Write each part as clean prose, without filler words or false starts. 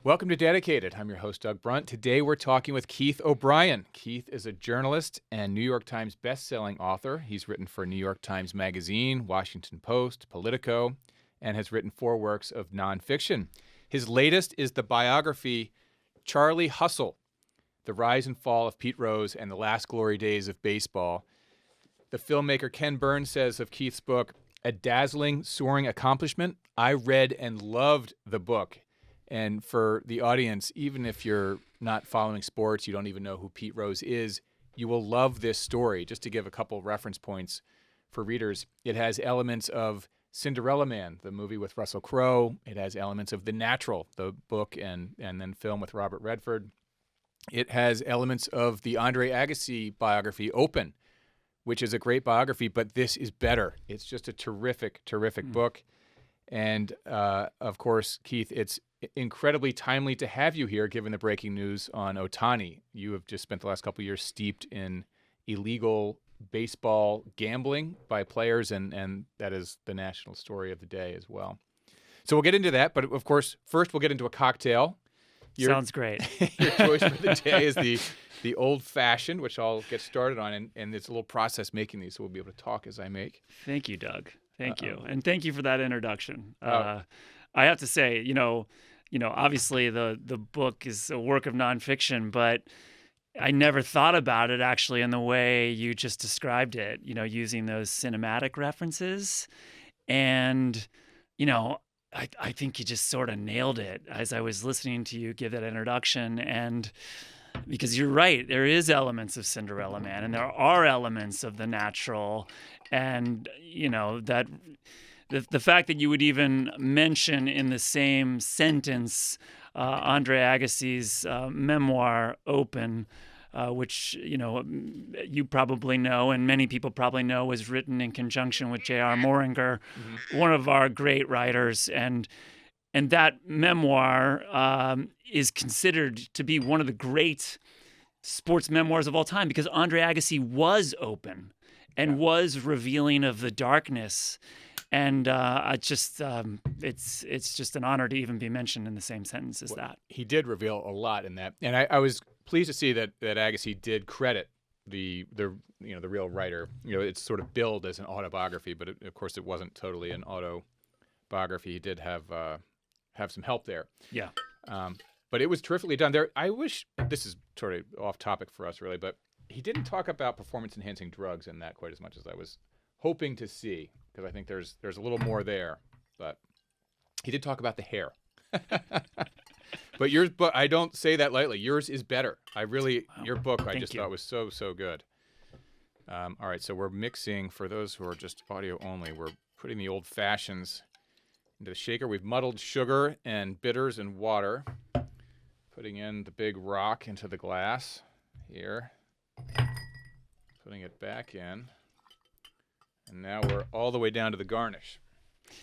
Welcome to Dedicated. I'm your host, Doug Brunt. Today we're talking with Keith O'Brien. Keith is a journalist and New York Times best-selling author. He's written for New York Times Magazine, Washington Post, Politico, and has written 4 works of nonfiction. His latest is the biography Charlie Hustle, The Rise and Fall of Pete Rose and the Last Glory Days of Baseball. The filmmaker Ken Burns says of Keith's book, a dazzling, soaring accomplishment. I read and loved the book. And for the audience, even if you're not following sports, you don't even know who Pete Rose is, you will love this story. Just to give a couple reference points for readers, it has elements of Cinderella Man, the movie with Russell Crowe. It has elements of The Natural, the book and then film with Robert Redford. It has elements of the Andre Agassi biography, Open, which is a great biography, but this is better. It's just a terrific, terrific book. And, of course, Keith, it's incredibly timely to have you here, given the breaking news on Ohtani. You have just spent the last couple of years steeped in illegal baseball gambling by players, and that is the national story of the day as well. So we'll get into that, but, of course, first we'll get into a cocktail. Sounds great. Your choice for the day is the old-fashioned, which I'll get started on, and it's a little process making these, so we'll be able to talk as I make. Thank you, Doug. Thank you. And thank you for that introduction. I have to say, obviously the book is a work of nonfiction, but I never thought about it actually in the way you just described it, using those cinematic references. And, I think you just sort of nailed it as I was listening to you give that introduction. And because you're right, there is elements of Cinderella Man, and there are elements of The Natural. And, that the fact that you would even mention in the same sentence Andre Agassi's memoir, Open, which, you probably know, and many people probably know, was written in conjunction with J.R. Moringer, one of our great writers. And that memoir is considered to be one of the great sports memoirs of all time, because Andre Agassi was open and was revealing of the darkness. And it's just an honor to even be mentioned in the same sentence as that. He did reveal a lot in that, and I was pleased to see that Agassi did credit the real writer. It's sort of billed as an autobiography, but of course it wasn't totally an autobiography. He did have some help there. Yeah. But it was terrifically done. I wish, this is sort of off topic for us really, but he didn't talk about performance-enhancing drugs in that quite as much as I was hoping to see, because I think there's a little more there. But he did talk about the hair. But I don't say that lightly. Yours is better. Your book I just thought was so good. All right, so we're mixing, for those who are just audio only, we're putting the old fashions into the shaker. We've muddled sugar and bitters and water. Putting in the big rock into the glass here. Putting it back in. And now we're all the way down to the garnish.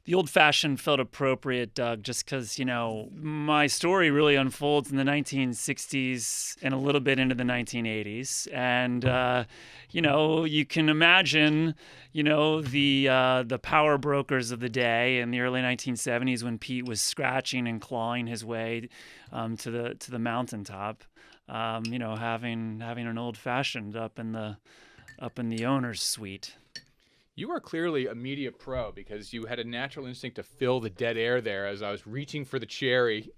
The old-fashioned felt appropriate, Doug, just because, my story really unfolds in the 1960s and a little bit into the 1980s. And, you can imagine, the power brokers of the day in the early 1970s when Pete was scratching and clawing his way to the mountaintop, having an old-fashioned up in the owner's suite. You are clearly a media pro, because you had a natural instinct to fill the dead air there as I was reaching for the cherry.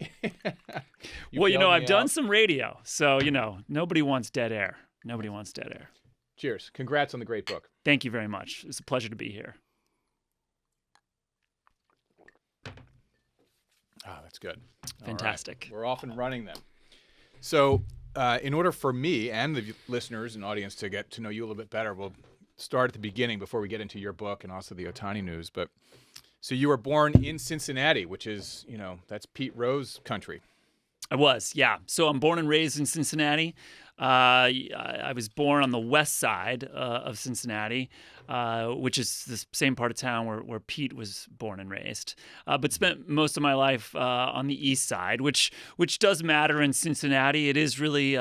I've done some radio, so, nobody wants dead air. Nobody wants dead air. Cheers. Congrats on the great book. Thank you very much. It's a pleasure to be here. Oh, that's good. Fantastic. All right. We're off and running then. So in order for me and the listeners and audience to get to know you a little bit better, we'll start at the beginning before we get into your book and also the Ohtani news. But so you were born in Cincinnati, which is, that's Pete Rose country. I was, yeah. So I'm born and raised in Cincinnati. I was born on the west side of Cincinnati, which is the same part of town where Pete was born and raised, but spent most of my life on the east side, which does matter in Cincinnati. It is really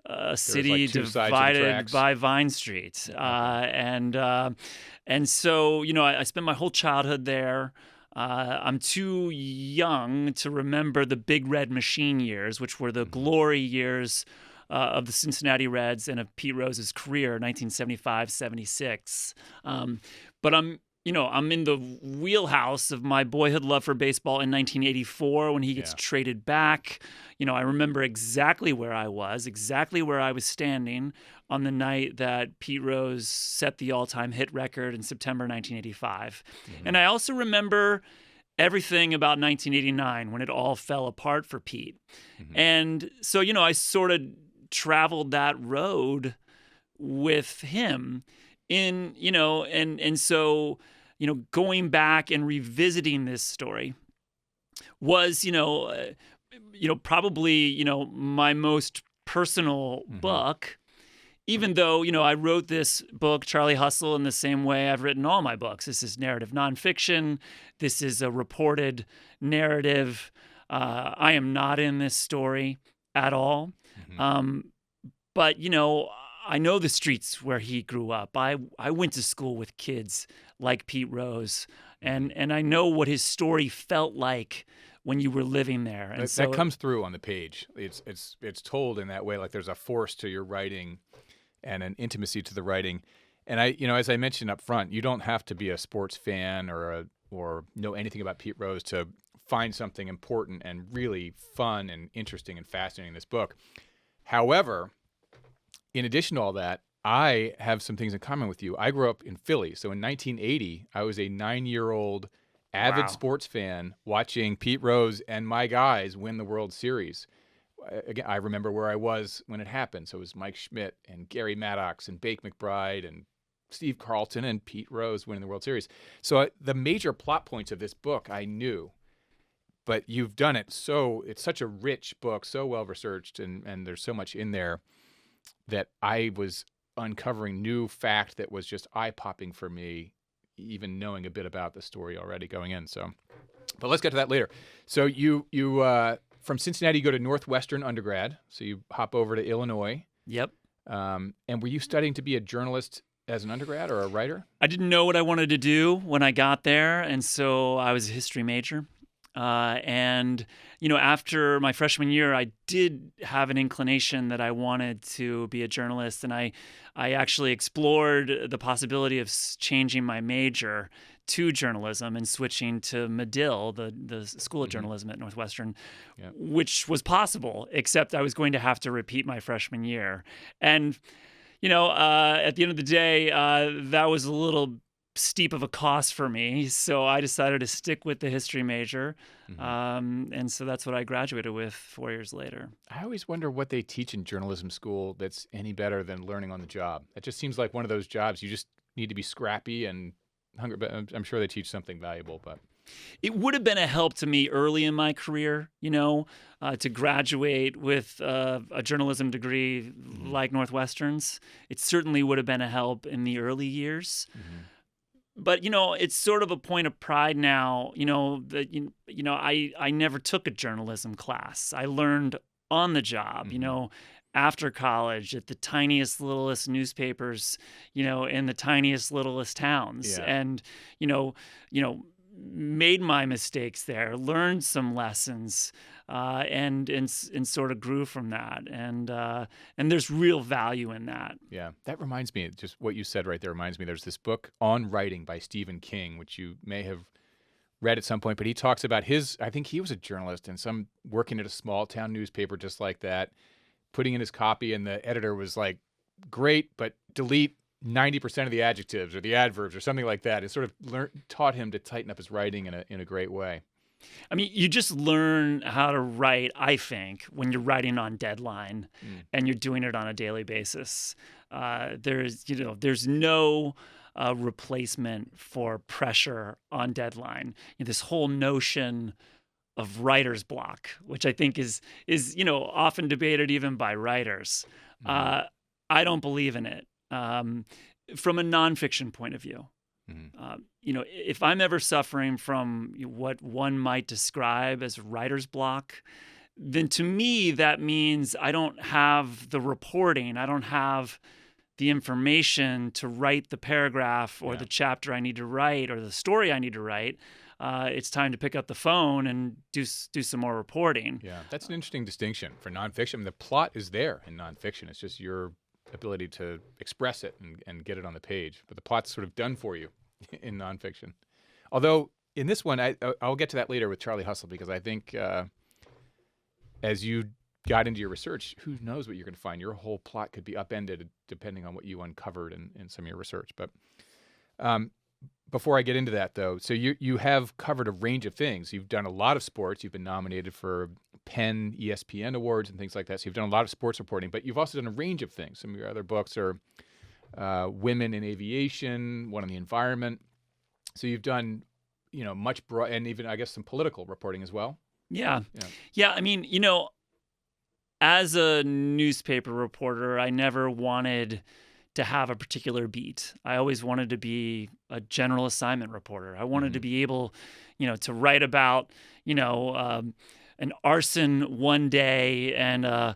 a city divided by Vine Street. And so, I spent my whole childhood there. I'm too young to remember the Big Red Machine years, which were the glory years of the Cincinnati Reds and of Pete Rose's career, 1975, 76. But I'm in the wheelhouse of my boyhood love for baseball in 1984 when he gets traded back. I remember exactly where I was standing on the night that Pete Rose set the all-time hit record in September 1985. And I also remember everything about 1989 when it all fell apart for Pete. And so, I sort of traveled that road with him and so, going back and revisiting this story was, probably, my most personal book, even though, I wrote this book, Charlie Hustle, in the same way I've written all my books. This is narrative nonfiction. This is a reported narrative. I am not in this story at all. But, I know the streets where he grew up. I went to school with kids like Pete Rose, and I know what his story felt like when you were living there. And that comes through on the page. It's told in that way, like there's a force to your writing and an intimacy to the writing. And as I mentioned up front, you don't have to be a sports fan or know anything about Pete Rose to find something important and really fun and interesting and fascinating in this book. However, in addition to all that, I have some things in common with you. I grew up in Philly. So in 1980, I was a 9-year-old avid sports fan watching Pete Rose and my guys win the World Series. Again, I remember where I was when it happened. So it was Mike Schmidt and Gary Maddox and Bake McBride and Steve Carlton and Pete Rose winning the World Series. So the major plot points of this book I knew. But you've done it it's such a rich book, so well researched, and there's so much in there that I was uncovering new fact that was just eye-popping for me, even knowing a bit about the story already going in. So, but let's get to that later. So you from Cincinnati, you go to Northwestern undergrad. So you hop over to Illinois. Yep. And were you studying to be a journalist as an undergrad or a writer? I didn't know what I wanted to do when I got there, and so I was a history major. And, after my freshman year, I did have an inclination that I wanted to be a journalist. And I actually explored the possibility of changing my major to journalism and switching to Medill, the School of Journalism at Northwestern, which was possible, except I was going to have to repeat my freshman year. And, at the end of the day, that was a little steep of a cost for me, so I decided to stick with the history major, and so that's what I graduated with 4 years later. I always wonder what they teach in journalism school that's any better than learning on the job. It just seems like one of those jobs you just need to be scrappy and hungry, but I'm sure they teach something valuable. But it would have been a help to me early in my career, to graduate with a journalism degree like Northwestern's. It certainly would have been a help in the early years. But, it's sort of a point of pride now, that, I never took a journalism class. I learned on the job, after college at the tiniest, littlest newspapers, in the tiniest, littlest towns. And, made my mistakes there, learned some lessons, and sort of grew from that. And there's real value in that. Yeah, that reminds me, just what you said right there reminds me, there's this book on writing by Stephen King, which you may have read at some point, but he talks about I think he was a journalist and working at a small town newspaper just like that, putting in his copy, and the editor was like, great, but delete 90% of the adjectives or the adverbs or something like that. It sort of taught him to tighten up his writing in a great way. I mean, you just learn how to write, I think, when you're writing on deadline and you're doing it on a daily basis. There's no replacement for pressure on deadline. This whole notion of writer's block, which I think is often debated even by writers. I don't believe in it. From a nonfiction point of view, if I'm ever suffering from what one might describe as writer's block, then to me that means I don't have the reporting, I don't have the information to write the paragraph or the chapter I need to write or the story I need to write. it's time to pick up the phone and do some more reporting. Yeah, that's an interesting distinction for nonfiction. I mean, the plot is there in nonfiction. It's just your ability to express it and get it on the page. But the plot's sort of done for you in nonfiction. Although in this one, I'll get to that later with Charlie Hustle, because I think as you got into your research, who knows what you're going to find. Your whole plot could be upended depending on what you uncovered in some of your research. But before I get into that, though, so you have covered a range of things. You've done a lot of sports. You've been nominated for Penn ESPN awards and things like that. So you've done a lot of sports reporting, but you've also done a range of things. Some of your other books are Women in Aviation, one on the environment. So you've done, much broad, and even, I guess, some political reporting as well. Yeah. I mean, as a newspaper reporter, I never wanted to have a particular beat. I always wanted to be a general assignment reporter. I wanted to be able, to write about, an arson one day and a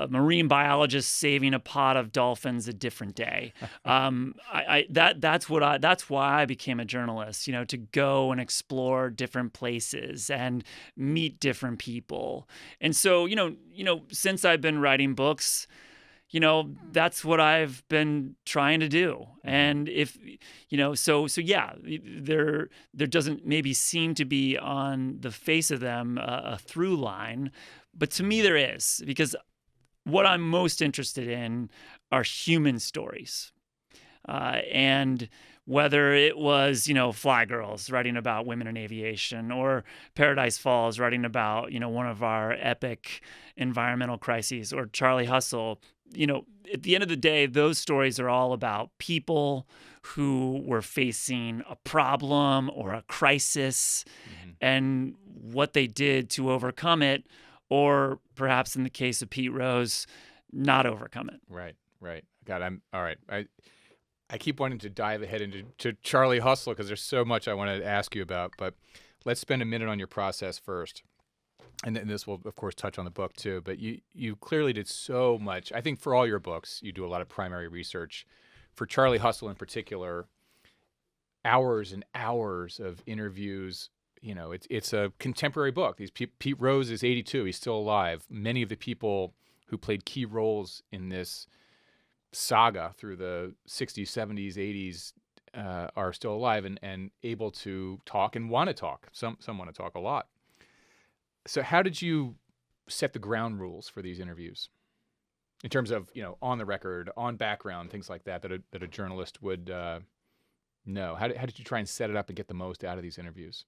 marine biologist saving a pod of dolphins a different day. That's why I became a journalist. To go and explore different places and meet different people. And so since I've been writing books, that's what I've been trying to do. And if, there doesn't maybe seem to be on the face of them a through line, but to me there is, because what I'm most interested in are human stories. And whether it was, Fly Girls writing about women in aviation, or Paradise Falls writing about, one of our epic environmental crises, or Charlie Hustle, at the end of the day, those stories are all about people who were facing a problem or a crisis and what they did to overcome it, or perhaps in the case of Pete Rose, not overcome it. Right. God, I'm all right. I keep wanting to dive ahead into Charlie Hustle because there's so much I want to ask you about, but let's spend a minute on your process first. And this will, of course, touch on the book too, but you clearly did so much. I think for all your books, you do a lot of primary research. For Charlie Hustle in particular, hours and hours of interviews. It's a contemporary book. Pete Rose is 82. He's still alive. Many of the people who played key roles in this saga through the 60s, 70s, 80s are still alive and able to talk and want to talk. Some want to talk a lot. So how did you set the ground rules for these interviews in terms of, on the record, on background, things like that a journalist would know? How did you try and set it up and get the most out of these interviews?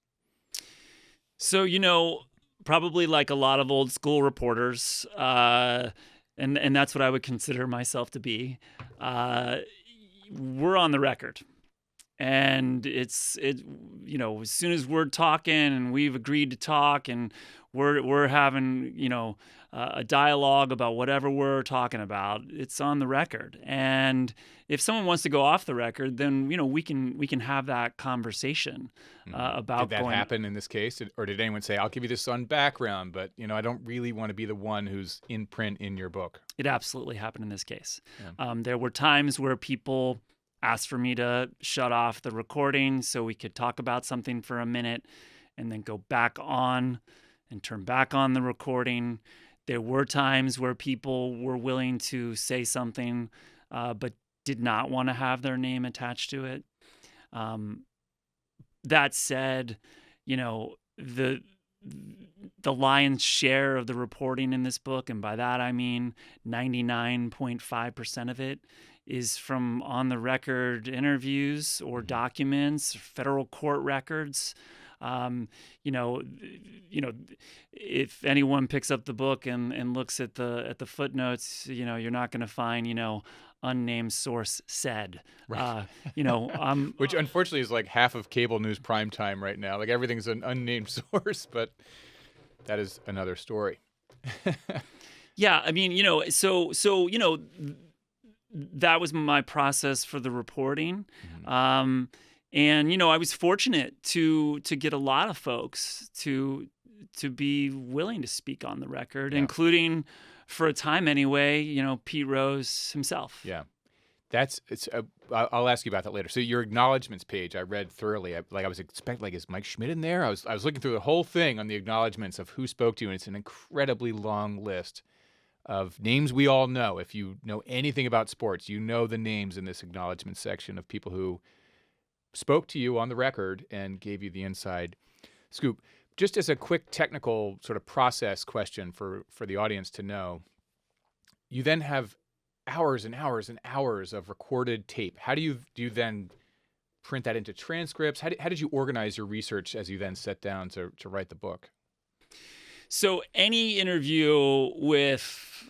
So, probably like a lot of old school reporters, and that's what I would consider myself to be, we're on the record. And as soon as we're talking and we've agreed to talk and we're having, a dialogue about whatever we're talking about, it's on the record. And if someone wants to go off the record, then, we can have that conversation about. Did that happen in this case? Or did anyone say, I'll give you this on background, but, I don't really want to be the one who's in print in your book? It absolutely happened in this case. Yeah. There were times where people asked for me to shut off the recording so we could talk about something for a minute and then go back on and turn back on the recording. There were times where people were willing to say something but did not want to have their name attached to it. That said, the lion's share of the reporting in this book, and by that I mean 99.5% of it, is from on-the-record interviews or documents, federal court records. If anyone picks up the book and looks at the footnotes, you're not going to find, unnamed source said. Right. I'm which unfortunately is like half of cable news prime time right now. Like everything's an unnamed source, but that is another story. Yeah, I mean, that was my process for the reporting. And, I was fortunate to get a lot of folks to be willing to speak on the record, including, for a time anyway, Pete Rose himself. Yeah. I'll ask you about that later. So your acknowledgments page, I read thoroughly. I was expecting, like, is Mike Schmidt in there? I was looking through the whole thing on the acknowledgments of who spoke to you, and it's an incredibly long list of names we all know. If you know anything about sports, you know the names in this acknowledgement section of people who spoke to you on the record and gave you the inside scoop. Just as a quick technical sort of process question for the audience to know, you then have hours and hours and hours of recorded tape. How do you then print that into transcripts? How did you organize your research as you then sat down to write the book? So any interview with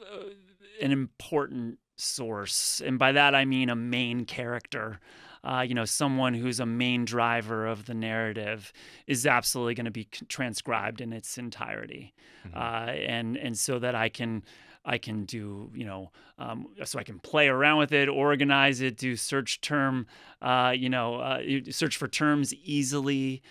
an important source, and by that I mean a main character, someone who's a main driver of the narrative, is absolutely going to be transcribed in its entirety, and so that I can do, so I can play around with it, organize it, do search for terms easily.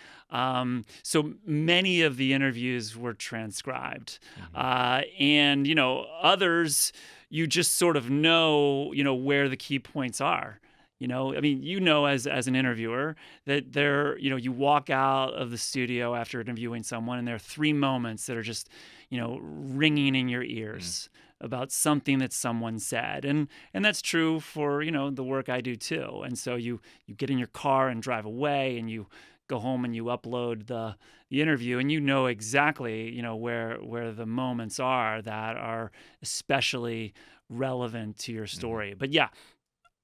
So many of the interviews were transcribed, and others you just sort of know where the key points are. As an interviewer that you walk out of the studio after interviewing someone, and there are 3 moments that are just, ringing in your ears about something that someone said. And that's true for, the work I do too. And so you get in your car and drive away, and you go home and you upload the interview, and you know exactly, where the moments are that are especially relevant to your story. But yeah,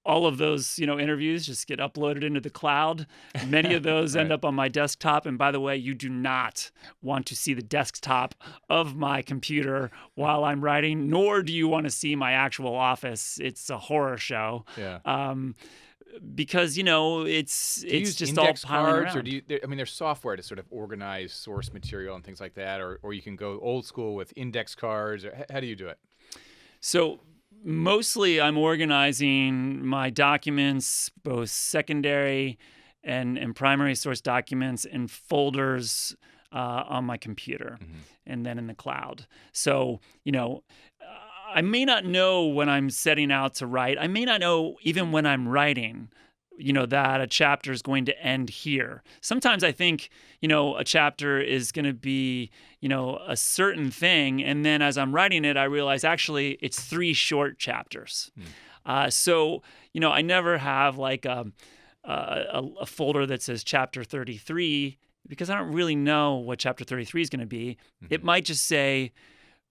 all of those, interviews just get uploaded into the cloud. Many of those end up on my desktop. And by the way, you do not want to see the desktop of my computer while I'm writing, nor do you want to see my actual office. It's a horror show. Yeah. Because, it's just all piling around. Or there's software to sort of organize source material and things like that, or you can go old school with index cards. Or how do you do it? So mostly I'm organizing my documents, both secondary and primary source documents, in folders on my computer and then in the cloud. So, I may not know when I'm setting out to write. I may not know even when I'm writing, that a chapter is going to end here. Sometimes I think, a chapter is going to be, a certain thing. And then as I'm writing it, I realize actually it's 3 short chapters. So, I never have like a folder that says chapter 33, because I don't really know what chapter 33 is going to be. It might just say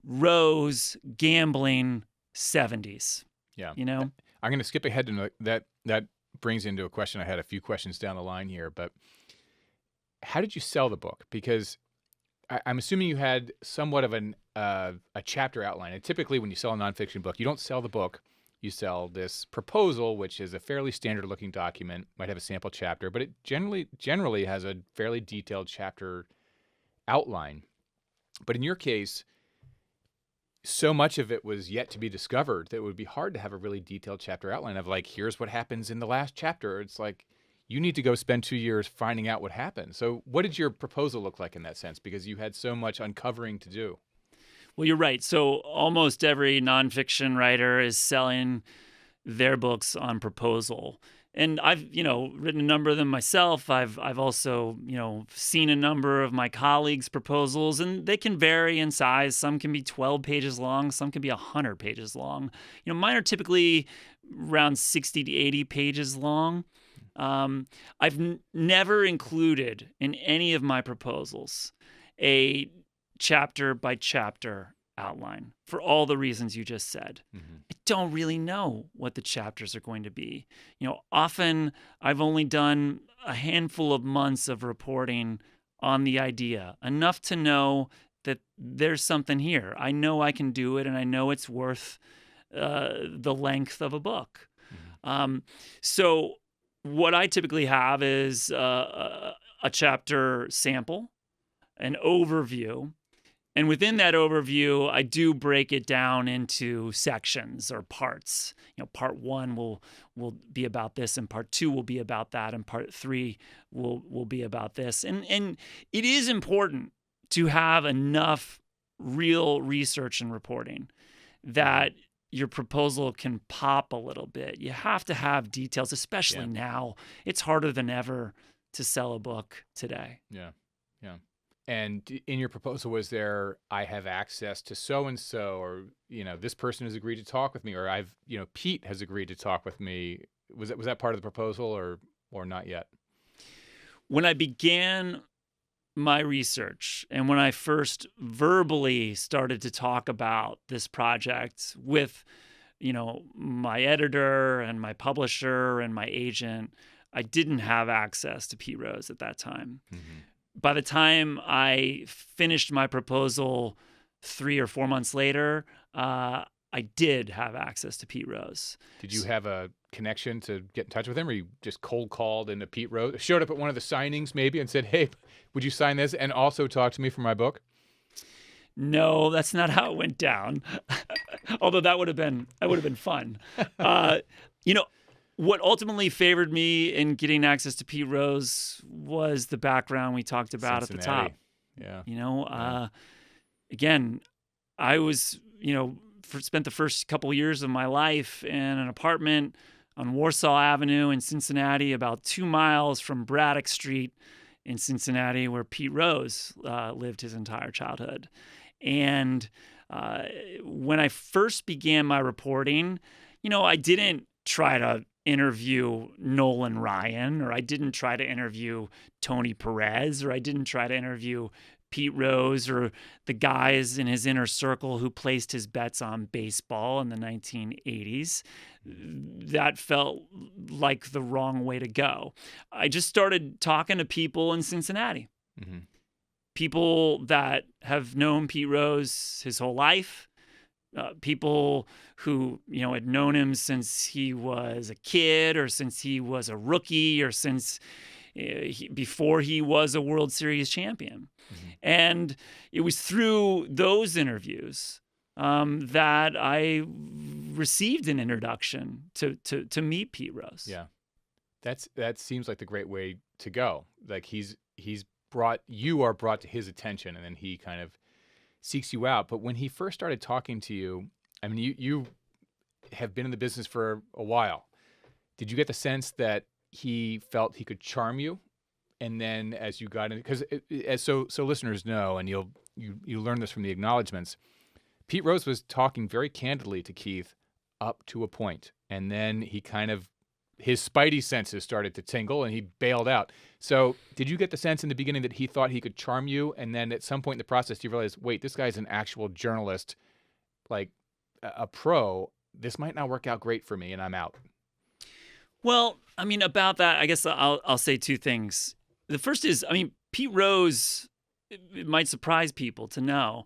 Rose gambling 70s. Yeah. I'm going to skip ahead to that brings into a question. I had a few questions down the line here, but how did you sell the book? Because I'm assuming you had somewhat of a chapter outline. And typically when you sell a nonfiction book, you don't sell the book. You sell this proposal, which is a fairly standard looking document, might have a sample chapter, but it generally has a fairly detailed chapter outline. But in your case, so much of it was yet to be discovered that it would be hard to have a really detailed chapter outline of, like, here's what happens in the last chapter. It's like you need to go spend 2 years finding out what happened. So what did your proposal look like in that sense? Because you had so much uncovering to do. Well, you're right. So almost every nonfiction writer is selling their books on proposal. And I've, written a number of them myself. I've also, seen a number of my colleagues' proposals, and they can vary in size. Some can be 12 pages long. Some can be 100 pages long. Mine are typically around 60 to 80 pages long. I've never included in any of my proposals a chapter by chapter outline for all the reasons you just said. I don't really know what the chapters are going to be. Often I've only done a handful of months of reporting on the idea, enough to know that there's something here. I know I can do it, and I know it's worth the length of a book. So what I typically have is a chapter sample, an overview. And within that overview, I do break it down into sections or parts. Part 1 will be about this, and part 2 will be about that, and part 3 will be about this. And it is important to have enough real research and reporting that your proposal can pop a little bit. You have to have details, especially now. It's harder than ever to sell a book today. Yeah. Yeah. And in your proposal, was there, I have access to so-and-so, or, this person has agreed to talk with me, or Pete has agreed to talk with me. Was that part of the proposal or not yet? When I began my research and when I first verbally started to talk about this project with, my editor and my publisher and my agent, I didn't have access to Pete Rose at that time. Mm-hmm. By the time I finished my proposal 3 or 4 months later, I did have access to Pete Rose. Did you have a connection to get in touch with him, or you just cold called into Pete Rose, showed up at one of the signings maybe and said, "Hey, would you sign this and also talk to me for my book"? No, that's not how it went down. Although that would have been fun. What ultimately favored me in getting access to Pete Rose was the background we talked about Cincinnati. at the top. Yeah. Again, I was, spent the first couple of years of my life in an apartment on Warsaw Avenue in Cincinnati, about 2 miles from Braddock Street in Cincinnati, where Pete Rose lived his entire childhood. And when I first began my reporting, I didn't try to interview Nolan Ryan, or I didn't try to interview Tony Perez, or I didn't try to interview Pete Rose or the guys in his inner circle who placed his bets on baseball in the 1980s. That felt like the wrong way to go. I just started talking to people in Cincinnati. Mm-hmm. People that have known Pete Rose his whole life, people who had known him since he was a kid, or since he was a rookie, or since before he was a World Series champion. Mm-hmm. And it was through those interviews that I received an introduction to meet Pete Rose. Yeah, that seems like the great way to go. Like you are brought to his attention, and then he kind of seeks you out. But when he first started talking to you, I mean, you have been in the business for a while. Did you get the sense that he felt he could charm you? And then as you got in, because so listeners know, and you learn this from the acknowledgments, Pete Rose was talking very candidly to Keith up to a point, and then he kind of, his spidey senses started to tingle and he bailed out. So did you get the sense in the beginning that he thought he could charm you, and then at some point in the process you realized, wait, this guy's an actual journalist, like a pro, this might not work out great for me and I'm out? Well, I mean, about that, I guess I'll say 2 things. The first is, I mean, Pete Rose, it might surprise people to know,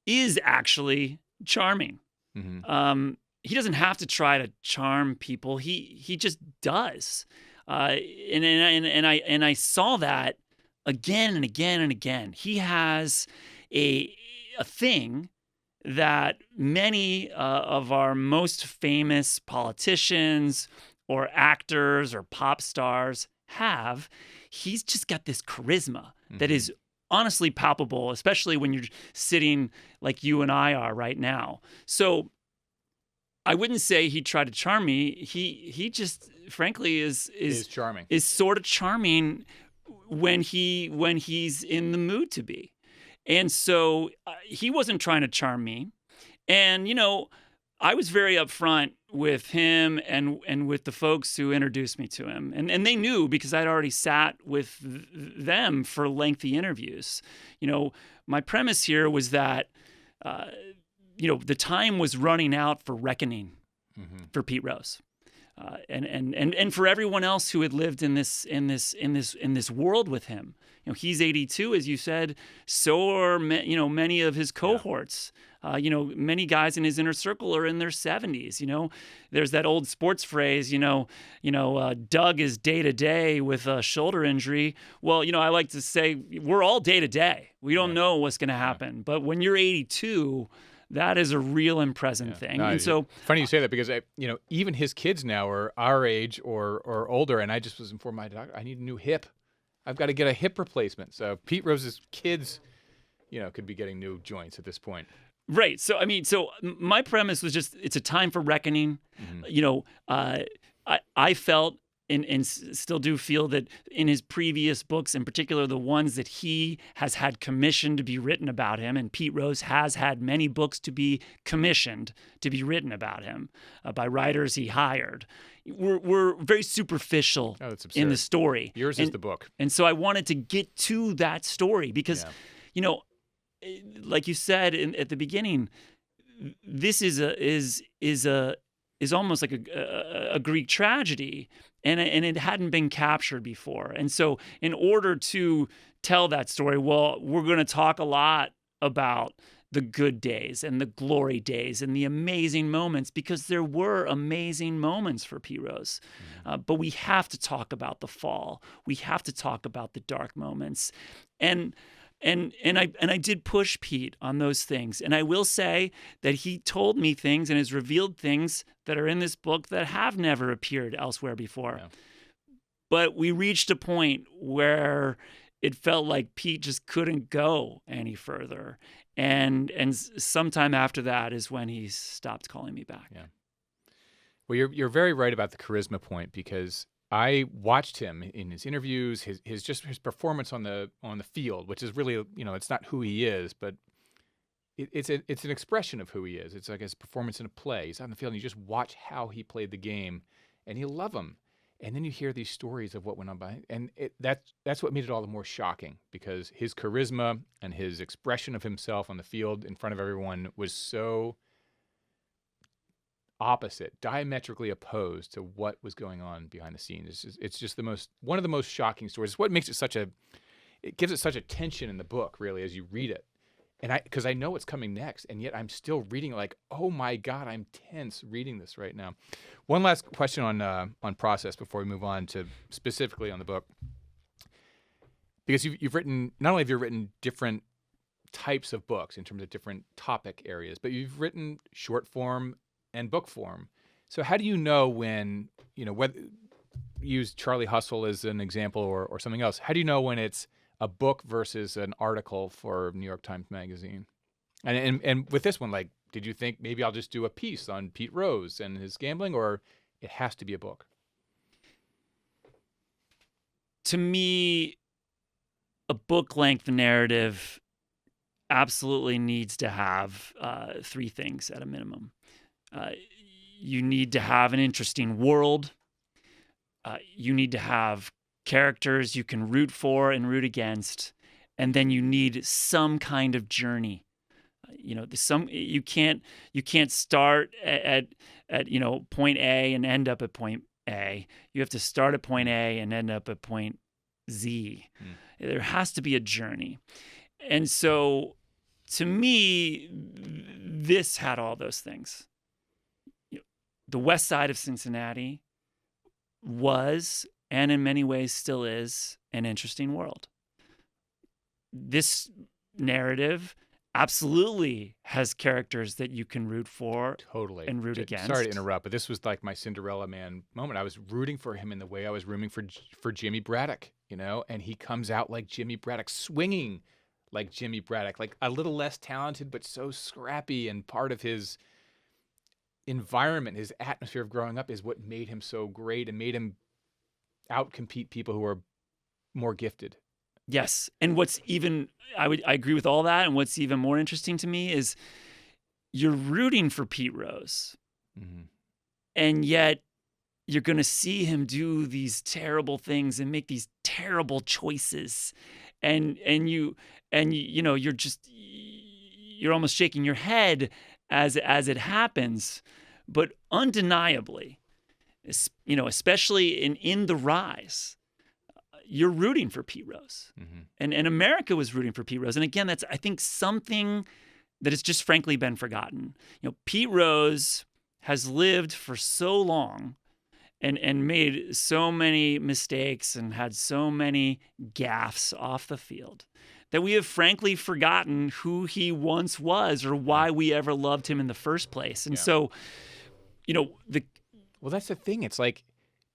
is actually charming. Mm-hmm. He doesn't have to try to charm people. He just does. And I saw that again and again and again. He has a thing that many of our most famous politicians or actors or pop stars have. He's just got this charisma that is honestly palpable, especially when you're sitting like you and I are right now. So I wouldn't say he tried to charm me. He just, frankly, is charming. Is sort of charming when he's in the mood to be. And so he wasn't trying to charm me. And I was very upfront with him and with the folks who introduced me to him. And they knew, because I'd already sat with them for lengthy interviews. My premise here was that, the time was running out for reckoning for Pete Rose. And for everyone else who had lived in this world with him. He's 82, as you said. So are many of his cohorts. Many guys in his inner circle are in their 70s. There's that old sports phrase. Doug is day to day with a shoulder injury. Well, I like to say we're all day to day. We don't know what's going to happen. But when you're 82. That is a real and present thing. No, and so funny you say that, because even his kids now are our age or older, and I just was informed my doctor, I need a new hip. I've got to get a hip replacement. So Pete Rose's kids, could be getting new joints at this point. Right. So, I mean, my premise was just it's a time for reckoning. Mhm. You know, I felt and still do feel that in his previous books, in particular, the ones that he has had commissioned to be written about him, and Pete Rose has had many books to be commissioned to be written about him by writers he hired, were very superficial Oh, that's in the absurd. story. Yours is the book. And so I wanted to get to that story because, Yeah. you know, like you said at the beginning, this is almost like a Greek tragedy, and it hadn't been captured before. And so, in order to tell that story, well, we're going to talk a lot about the good days and the glory days and the amazing moments, because there were amazing moments for Pete Rose. But we have to talk about the fall. We have to talk about the dark moments, and I did push Pete on those things. And I will say that he told me things and has revealed things that are in this book that have never appeared elsewhere before. Yeah. But we reached a point where it felt like Pete just couldn't go any further. And sometime after that is when he stopped calling me back. Yeah. Well, you're very right about the charisma point, because I watched him in his interviews, his performance on the field, which is really, it's not who he is, but it's an expression of who he is. It's like his performance in a play. He's out on the field and you just watch how he played the game, and you love him. And then you hear these stories of what went on behind, and that's what made it all the more shocking, because his charisma and his expression of himself on the field in front of everyone was so opposite, diametrically opposed to what was going on behind the scenes. It's just one of the most shocking stories. It's what makes it it gives it such a tension in the book, really, as you read it. And because I know what's coming next, and yet I'm still reading it like, oh my God, I'm tense reading this right now. One last question on process before we move on to specifically on the book, because you've written, not only have you written different types of books in terms of different topic areas, but you've written short form and book form. So how do you know when, whether use Charlie Hustle as an example or something else, how do you know when it's a book versus an article for New York Times Magazine? And with this one, like, did you think maybe I'll just do a piece on Pete Rose and his gambling, or it has to be a book? To me, a book-length narrative absolutely needs to have three things at a minimum. You need to have an interesting world. You need to have characters you can root for and root against, and then you need some kind of journey. You can't start at point A and end up at point A. You have to start at point A and end up at point Z. There has to be a journey. And so, to me, this had all those things. The west side of Cincinnati was, and in many ways still is, an interesting world. This narrative absolutely has characters that you can root for Totally. and root against. Sorry to interrupt, but this was like my Cinderella Man moment. I was rooting for him in the way I was rooting for Jimmy Braddock, and he comes out like Jimmy Braddock, swinging like Jimmy Braddock, like a little less talented, but so scrappy, and part of his environment, his atmosphere of growing up is what made him so great and made him outcompete people who are more gifted. Yes. And what's even, I agree with all that. And what's even more interesting to me is you're rooting for Pete Rose. Mm-hmm. And yet you're going to see him do these terrible things and make these terrible choices. And you're almost shaking your head as it happens. But undeniably, especially in The Rise, you're rooting for Pete Rose. Mm-hmm. And America was rooting for Pete Rose. And again, that's, I think, something that has just frankly been forgotten. Pete Rose has lived for so long and made so many mistakes and had so many gaffes off the field that we have frankly forgotten who he once was or why we ever loved him in the first place. And so, well, that's the thing. It's like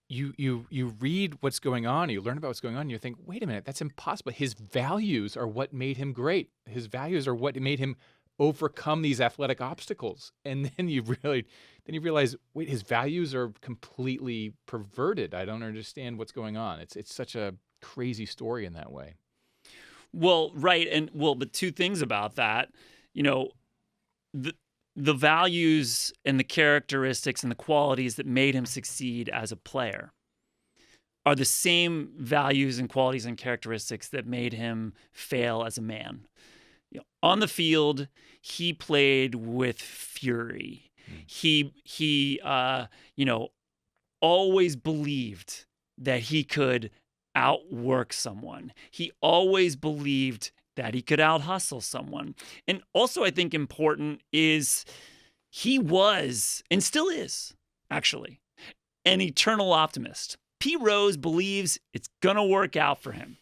you read what's going on, you learn about what's going on, and you think, wait a minute, that's impossible. His values are what made him great. His values are what made him overcome these athletic obstacles. And then you realize, wait, his values are completely perverted. I don't understand what's going on. It's such a crazy story in that way. Well, right. But two things about that, the values and the characteristics and the qualities that made him succeed as a player are the same values and qualities and characteristics that made him fail as a man. On the field, he played with fury. He always believed that he could outwork someone. He always believed that he could out-hustle someone. And also, I think important is he was, and still is, actually, an eternal optimist. Pete Rose believes it's going to work out for him.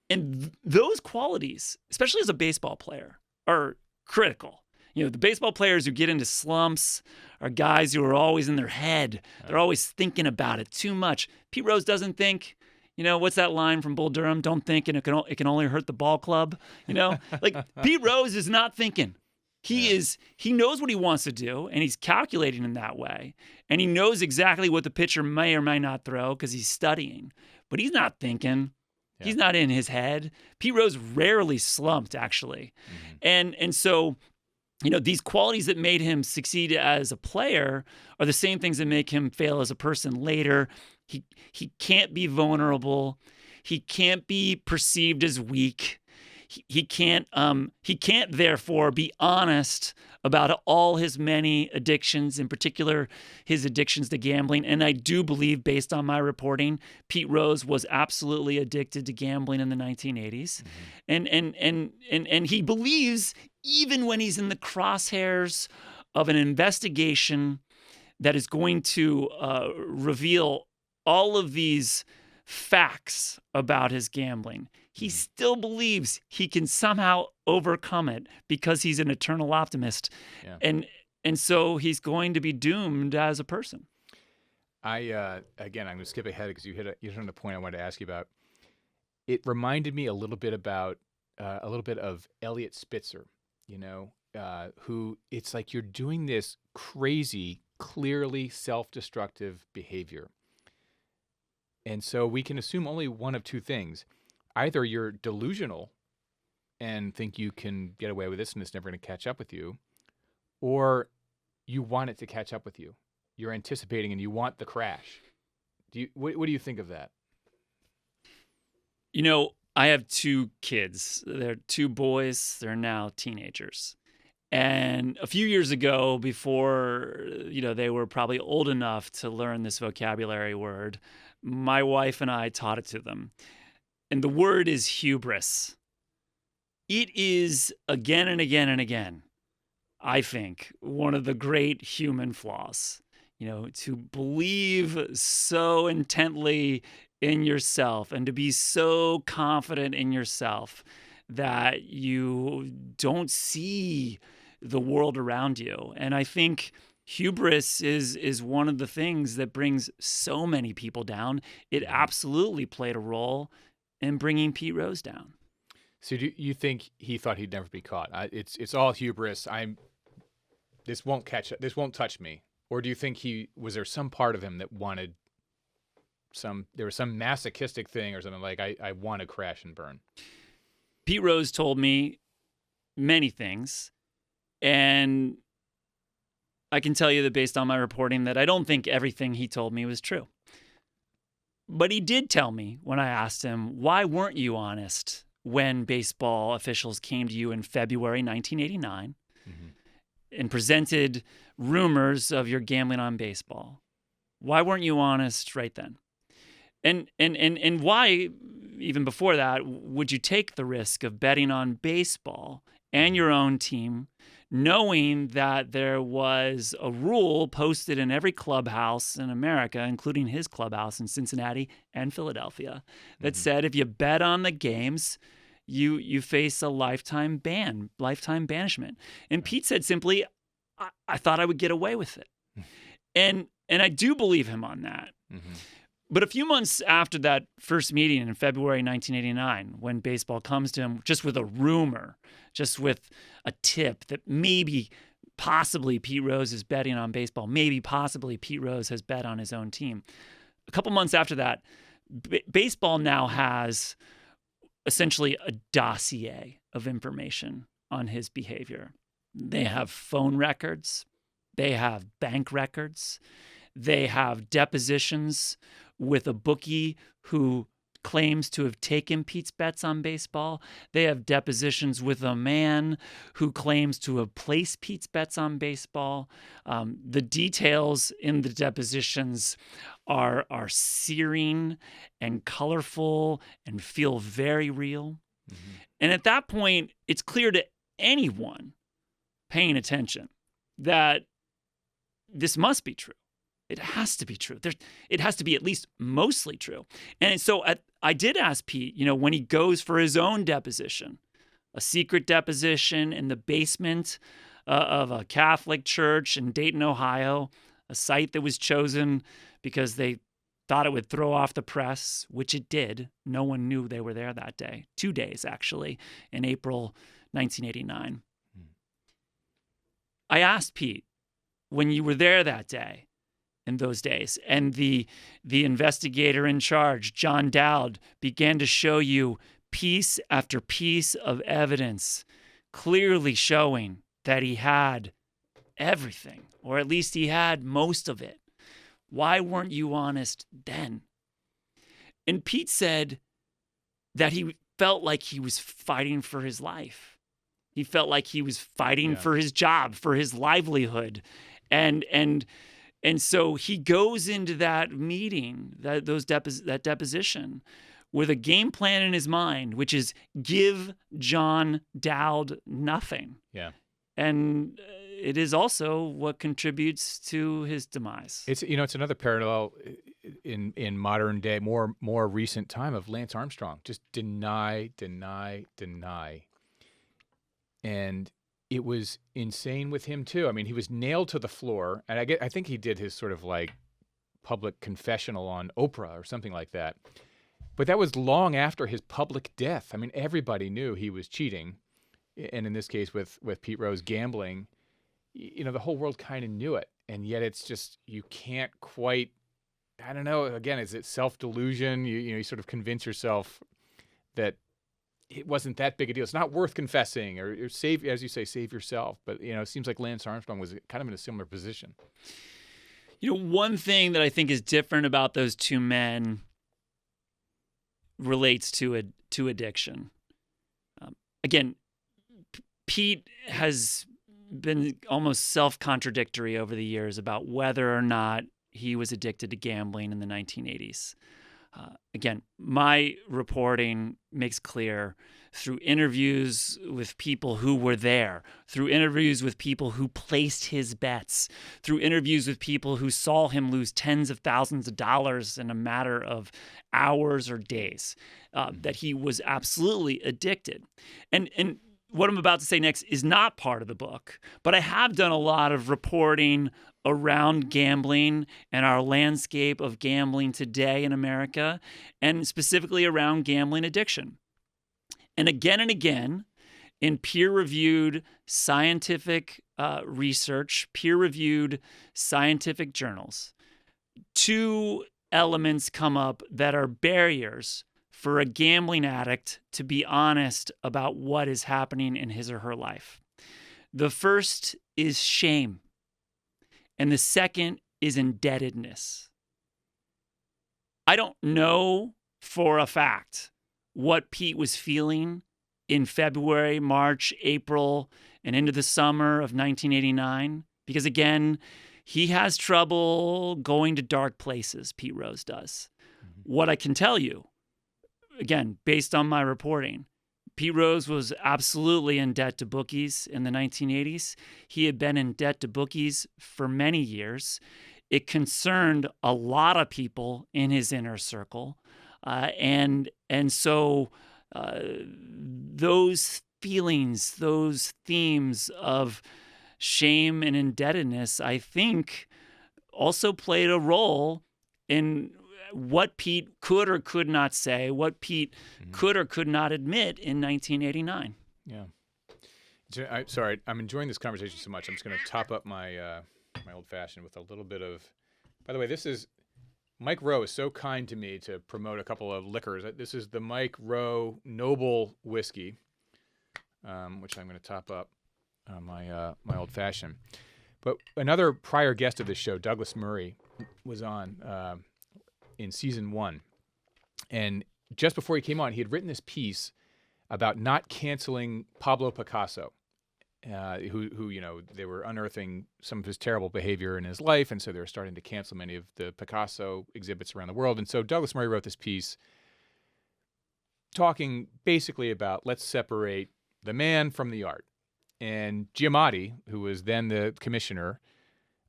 And those qualities, especially as a baseball player, are critical. The baseball players who get into slumps are guys who are always in their head. They're always thinking about it too much. Pete Rose doesn't think. What's that line from Bull Durham? Don't think, and it can only hurt the ball club. Like Pete Rose is not thinking. He knows what he wants to do, and he's calculating in that way. And he knows exactly what the pitcher may or may not throw because he's studying. But he's not thinking. Yeah. He's not in his head. Pete Rose rarely slumped, actually. Mm-hmm. And so, these qualities that made him succeed as a player are the same things that make him fail as a person later. He can't be vulnerable. He can't be perceived as weak. He can't therefore be honest about all his many addictions, in particular his addictions to gambling. And I do believe, based on my reporting, Pete Rose was absolutely addicted to gambling in the 1980s. Mm-hmm. And he believes, even when he's in the crosshairs of an investigation that is going to reveal all of these facts about his gambling, he still believes he can somehow overcome it because he's an eternal optimist. Yeah. And so he's going to be doomed as a person. Again, I'm going to skip ahead because you hit on a point I wanted to ask you about. It reminded me a little bit of Elliot Spitzer, who it's like you're doing this crazy, clearly self-destructive behavior. And so we can assume only one of two things. Either you're delusional and think you can get away with this and it's never going to catch up with you, or you want it to catch up with you. You're anticipating and you want the crash. What do you think of that? I have two kids. They're two boys. They're now teenagers. And a few years ago, before they were probably old enough to learn this vocabulary word, my wife and I taught it to them. And the word is hubris. It is, again and again and again, I think, one of the great human flaws. To believe so intently in yourself and to be so confident in yourself that you don't see the world around you. And I think hubris is one of the things that brings so many people down. It absolutely played a role in bringing Pete Rose down. So do you think he thought he'd never be caught? It's all hubris. This won't touch me. Or do you think was there some part of him that wanted there was some masochistic thing or something like, I want to crash and burn? Pete Rose told me many things, and I can tell you that based on my reporting that I don't think everything he told me was true. But he did tell me when I asked him, why weren't you honest when baseball officials came to you in February 1989 and presented rumors of your gambling on baseball? Why weren't you honest right then? And why, even before that, would you take the risk of betting on baseball and your own team, knowing that there was a rule posted in every clubhouse in America, including his clubhouse in Cincinnati and Philadelphia, that said if you bet on the games, you face a lifetime banishment? And Pete said simply, I thought I would get away with it. And I do believe him on that. But a few months after that first meeting in February 1989, when baseball comes to him just with a rumor, just with a tip that maybe, possibly Pete Rose is betting on baseball, maybe possibly Pete Rose has bet on his own team. A couple months after that, baseball now has essentially a dossier of information on his behavior. They have phone records. They have bank records. They have depositions with a bookie who claims to have taken Pete's bets on baseball. They have depositions with a man who claims to have placed Pete's bets on baseball. The details in the depositions are searing and colorful and feel very real. Mm-hmm. And at that point, it's clear to anyone paying attention that this must be true. It has to be true. It has to be at least mostly true. And so I did ask Pete, when he goes for his own deposition, a secret deposition in the basement of a Catholic church in Dayton, Ohio, a site that was chosen because they thought it would throw off the press, which it did. No one knew they were there that day. 2 days, actually, in April 1989. I asked Pete, when you were there that day, in those days, and the investigator in charge, John Dowd, began to show you piece after piece of evidence, clearly showing that he had everything, or at least he had most of it. Why weren't you honest then? And Pete said that he felt like he was fighting for his life. He felt like he was fighting for his job, for his livelihood. And so he goes into that meeting, that deposition, with a game plan in his mind, which is give John Dowd nothing. Yeah. And it is also what contributes to his demise. It's another parallel in modern day, more recent time of Lance Armstrong. Just deny. And it was insane with him too. I mean, he was nailed to the floor, and I think he did his sort of like public confessional on Oprah or something like that. But that was long after his public death. I mean, everybody knew he was cheating, and in this case with Pete Rose gambling, the whole world kind of knew it, and yet it's just you can't quite. I don't know. Again, is it self-delusion? You sort of convince yourself that it wasn't that big a deal. It's not worth confessing or save, as you say, save yourself. But, it seems like Lance Armstrong was kind of in a similar position. One thing that I think is different about those two men relates to addiction. Again, Pete has been almost self-contradictory over the years about whether or not he was addicted to gambling in the 1980s. Again, my reporting makes clear through interviews with people who were there, through interviews with people who placed his bets, through interviews with people who saw him lose tens of thousands of dollars in a matter of hours or days, that he was absolutely addicted. And what I'm about to say next is not part of the book, but I have done a lot of reporting around gambling and our landscape of gambling today in America, and specifically around gambling addiction. And again, in peer-reviewed scientific research, peer-reviewed scientific journals, two elements come up that are barriers for a gambling addict to be honest about what is happening in his or her life. The first is shame, and the second is indebtedness. I don't know for a fact what Pete was feeling in February, March, April, and into the summer of 1989, because again, he has trouble going to dark places, Pete Rose does. Mm-hmm. What I can tell you, again, based on my reporting, Pete Rose was absolutely in debt to bookies in the 1980s. He had been in debt to bookies for many years. It concerned a lot of people in his inner circle. And so those feelings, those themes of shame and indebtedness, I think, also played a role in what Pete could or could not say, what Pete could or could not admit in 1989. Yeah. Sorry, I'm enjoying this conversation so much. I'm just going to top up my my old fashioned with a little bit of. By the way, this is Mike Rowe is so kind to me to promote a couple of liquors. This is the Mike Rowe Knobel whiskey, which I'm going to top up my old fashioned. But another prior guest of this show, Douglas Murray, was on in season 1, and just before he came on, he had written this piece about not canceling Pablo Picasso, who they were unearthing some of his terrible behavior in his life, and so they were starting to cancel many of the Picasso exhibits around the world. And so Douglas Murray wrote this piece talking basically about let's separate the man from the art. And Giamatti, who was then the commissioner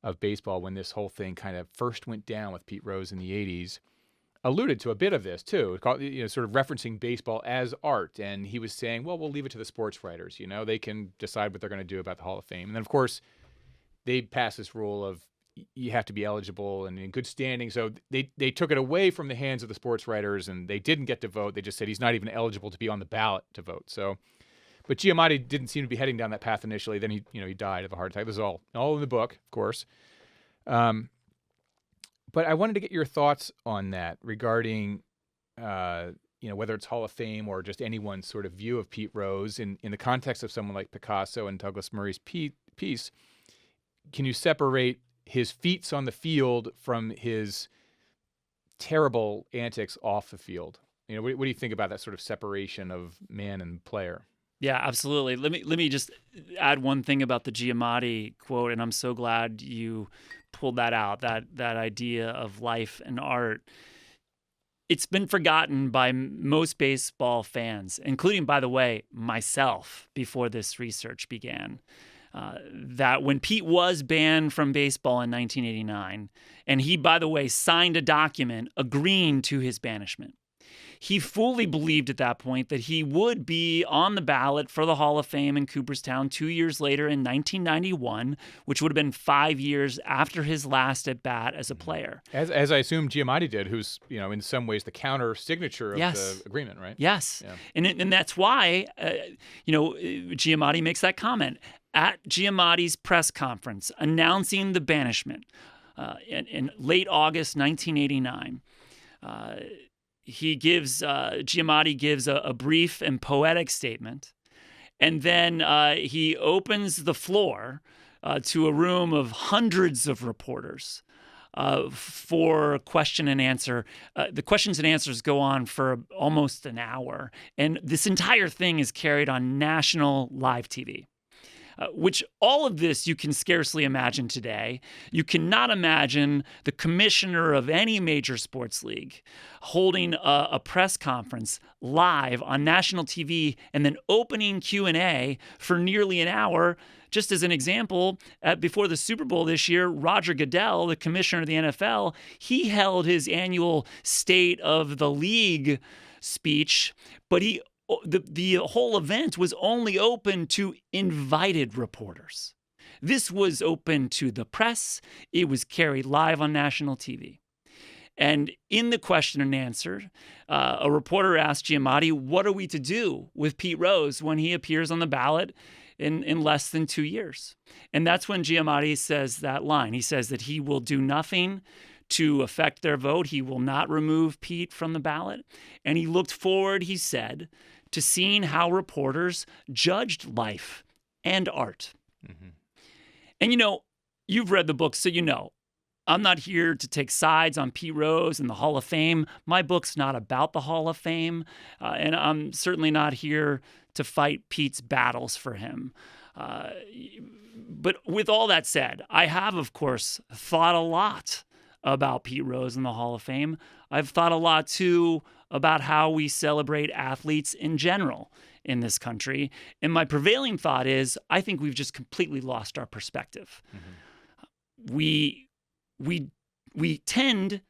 of baseball when this whole thing kind of first went down with Pete Rose in the 80s, alluded to a bit of this too, sort of referencing baseball as art. And he was saying, well, we'll leave it to the sports writers. They can decide what they're going to do about the Hall of Fame. And then, of course, they passed this rule of you have to be eligible and in good standing. So they took it away from the hands of the sports writers, and they didn't get to vote. They just said he's not even eligible to be on the ballot to vote. So, but Giamatti didn't seem to be heading down that path initially. Then he died of a heart attack. This is all in the book, of course. But I wanted to get your thoughts on that regarding, whether it's Hall of Fame or just anyone's sort of view of Pete Rose in the context of someone like Picasso and Douglas Murray's piece. Can you separate his feats on the field from his terrible antics off the field? What do you think about that sort of separation of man and player? Yeah, absolutely. Let me just add one thing about the Giamatti quote, and I'm so glad you pulled that out, that idea of life and art. It's been forgotten by most baseball fans, including, by the way, myself before this research began, that when Pete was banned from baseball in 1989, and he, by the way, signed a document agreeing to his banishment, he fully believed at that point that he would be on the ballot for the Hall of Fame in Cooperstown 2 years later in 1991, which would have been 5 years after his last at bat as a player. As I assume Giamatti did, who's in some ways the counter signature of the agreement, right? Yes, yeah. And that's why Giamatti makes that comment at Giamatti's press conference announcing the banishment in late August 1989. Giamatti gives a brief and poetic statement, and then he opens the floor to a room of hundreds of reporters for question and answer. The questions and answers go on for almost an hour, and this entire thing is carried on national live TV. Which all of this you can scarcely imagine today. You cannot imagine the commissioner of any major sports league holding a press conference live on national TV and then opening Q&A for nearly an hour. Just as an example, before the Super Bowl this year, Roger Goodell, the commissioner of the NFL, he held his annual State of the League speech, but the whole event was only open to invited reporters. This was open to the press. It was carried live on national TV. And in the question and answer, a reporter asked Giamatti, what are we to do with Pete Rose when he appears on the ballot in less than 2 years? And that's when Giamatti says that line. He says that he will do nothing to affect their vote. He will not remove Pete from the ballot. And he looked forward, he said, to seeing how reporters judged life and art. Mm-hmm. And you've read the book, so I'm not here to take sides on Pete Rose and the Hall of Fame. My book's not about the Hall of Fame, and I'm certainly not here to fight Pete's battles for him. But with all that said, I have, of course, thought a lot about Pete Rose and the Hall of Fame. I've thought a lot, too, about how we celebrate athletes in general in this country. And my prevailing thought is, I think we've just completely lost our perspective. Mm-hmm. We tend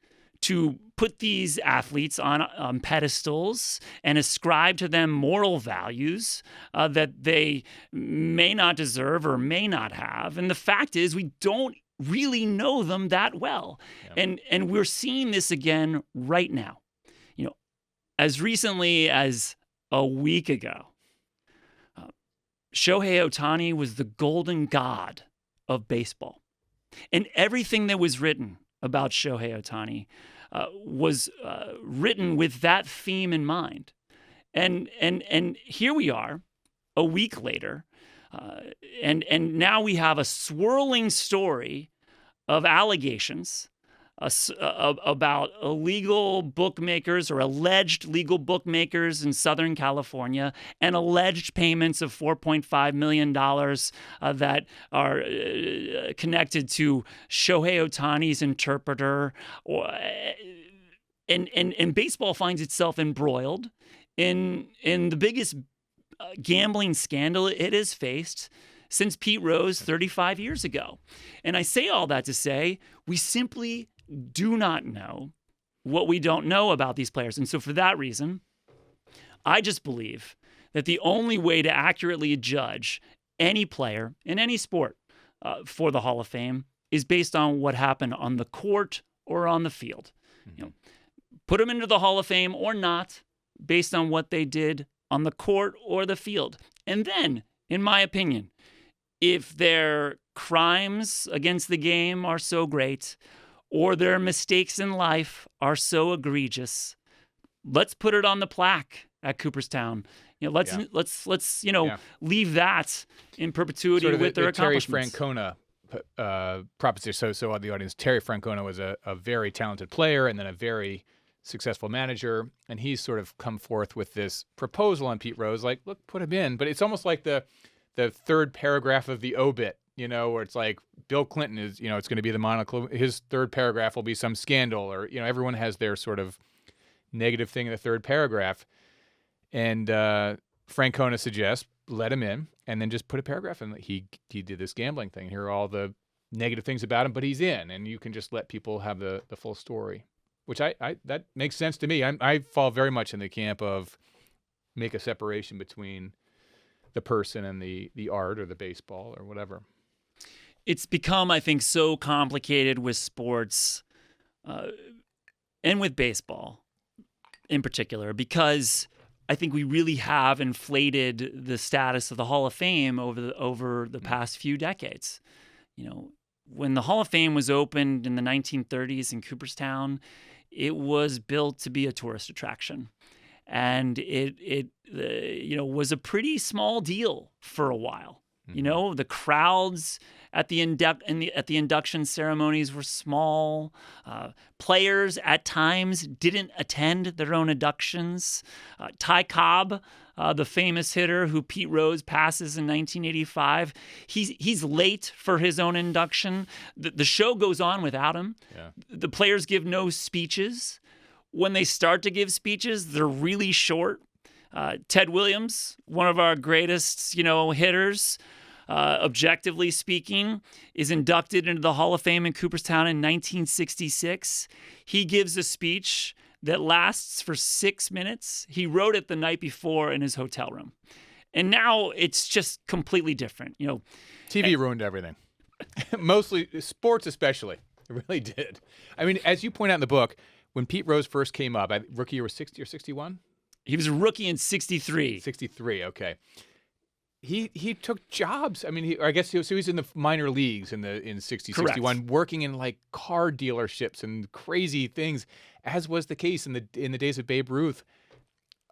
to put these athletes on pedestals and ascribe to them moral values that they may not deserve or may not have. And the fact is, we don't really know them that well. Yeah. And we're seeing this again right now. As recently as a week ago, Shohei Ohtani was the golden god of baseball. And everything that was written about Shohei Ohtani was written with that theme in mind. And here we are, a week later, and now we have a swirling story of allegations about illegal bookmakers or alleged legal bookmakers in Southern California and alleged payments of $4.5 million that are connected to Shohei Ohtani's interpreter. And baseball finds itself embroiled in the biggest gambling scandal it has faced since Pete Rose 35 years ago. And I say all that to say we simply do not know what we don't know about these players. And so for that reason, I just believe that the only way to accurately judge any player in any sport for the Hall of Fame is based on what happened on the court or on the field. Mm-hmm. Put them into the Hall of Fame or not based on what they did on the court or the field. And then, in my opinion, if their crimes against the game are so great or their mistakes in life are so egregious, let's put it on the plaque at Cooperstown. Let's leave that in perpetuity sort of with their accomplishments. Terry Francona proposition. So on the audience, Terry Francona was a very talented player and then a very successful manager, and he's sort of come forth with this proposal on Pete Rose, like, look, put him in. But it's almost like the third paragraph of the obit, where it's like Bill Clinton is, it's going to be the monocle. His third paragraph will be some scandal, or everyone has their sort of negative thing in the third paragraph. And Francona suggests let him in, and then just put a paragraph in. He did this gambling thing. Here are all the negative things about him, but he's in, and you can just let people have the full story. Which that makes sense to me. I fall very much in the camp of make a separation between the person and the art or the baseball or whatever. It's become, I think, so complicated with sports and with baseball in particular, because I think we really have inflated the status of the Hall of Fame over the past few decades. When the Hall of Fame was opened in the 1930s in Cooperstown, it was built to be a tourist attraction, and it was a pretty small deal for a while. Mm-hmm. The crowds at the induction ceremonies were small. Players at times didn't attend their own inductions. Ty Cobb, the famous hitter who Pete Rose passes in 1985, he's late for his own induction. The show goes on without him. Yeah. The players give no speeches. When they start to give speeches, they're really short. Ted Williams, one of our greatest, hitters, objectively speaking, is inducted into the Hall of Fame in Cooperstown in 1966. He gives a speech that lasts for 6 minutes. He wrote it the night before in his hotel room. And now it's just completely different. TV ruined everything. Mostly sports especially. It really did. I mean, as you point out in the book, when Pete Rose first came up, rookie year was 60 or 61? He was a rookie in 63. 63, okay. He took jobs. I mean, I guess he was in the minor leagues in 60, Correct. 61, working in like car dealerships and crazy things, as was the case in the days of Babe Ruth.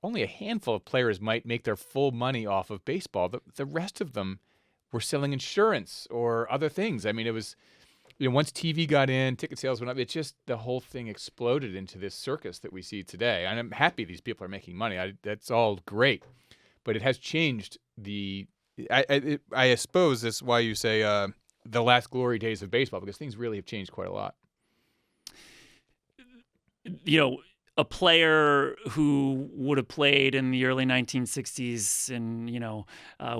Only a handful of players might make their full money off of baseball. The rest of them were selling insurance or other things. I mean, it was, once TV got in, ticket sales went up. It just, the whole thing exploded into this circus that we see today. And I'm happy these people are making money. That's all great. But it has changed I suppose that's why you say the last glory days of baseball, because things really have changed quite a lot. A player who would have played in the early 1960s and,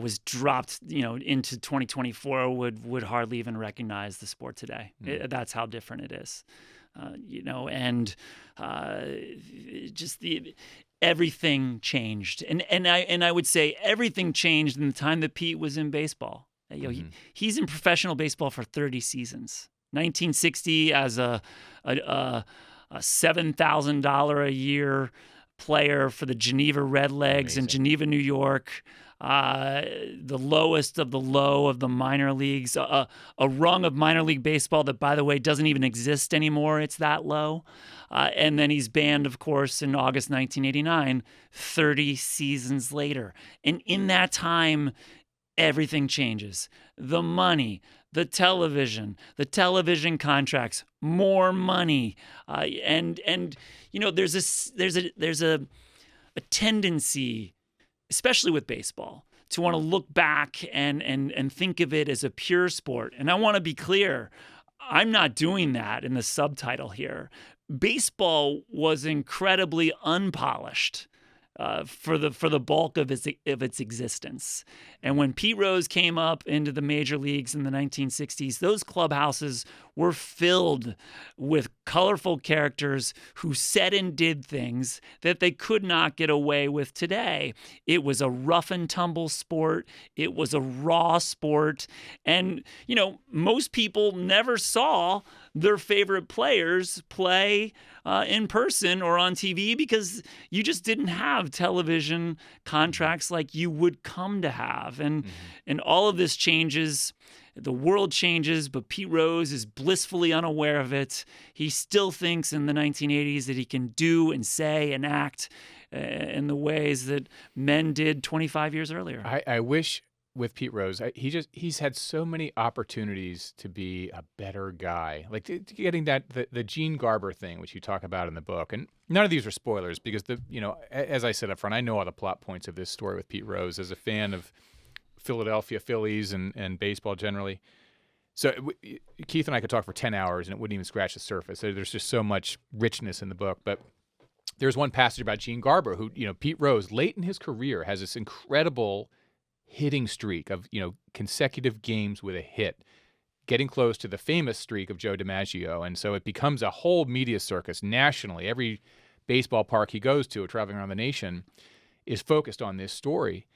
was dropped, into 2024 would hardly even recognize the sport today. That's how different it is. Everything changed. And I would say everything changed in the time that Pete was in baseball. He's in professional baseball for 30 seasons. 1960 as a $7,000 a year player for the Geneva Redlegs in Geneva, New York. The lowest of the low of the minor leagues, a rung of minor league baseball that, by the way, doesn't even exist anymore. It's that low. And then he's banned, of course, in August 1989, 30 seasons later. And in that time, everything changes. The money, the television contracts, more money, and there's a tendency, especially with baseball, to want to look back and think of it as a pure sport. And I want to be clear, I'm not doing that in the subtitle here. Baseball was incredibly unpolished for the bulk of its existence. And when Pete Rose came up into the major leagues in the 1960s, those clubhouses were filled with colorful characters who said and did things that they could not get away with today. It was a rough and tumble sport. It was a raw sport. And, most people never saw their favorite players play in person or on TV because you just didn't have television contracts like you would come to have. And all of this changes. The world changes, but Pete Rose is blissfully unaware of it. He still thinks in the 1980s that he can do and say and act in the ways that men did 25 years earlier. I wish with Pete Rose, he's had so many opportunities to be a better guy. Like getting the Gene Garber thing, which you talk about in the book. And none of these are spoilers because as I said up front, I know all the plot points of this story with Pete Rose as a fan of Philadelphia Phillies and baseball generally. So Keith and I could talk for 10 hours and it wouldn't even scratch the surface. There's just so much richness in the book. But there's one passage about Gene Garber who, Pete Rose, late in his career, has this incredible hitting streak of, consecutive games with a hit, getting close to the famous streak of Joe DiMaggio. And so it becomes a whole media circus nationally. Every baseball park he goes to, traveling around the nation, is focused on this story.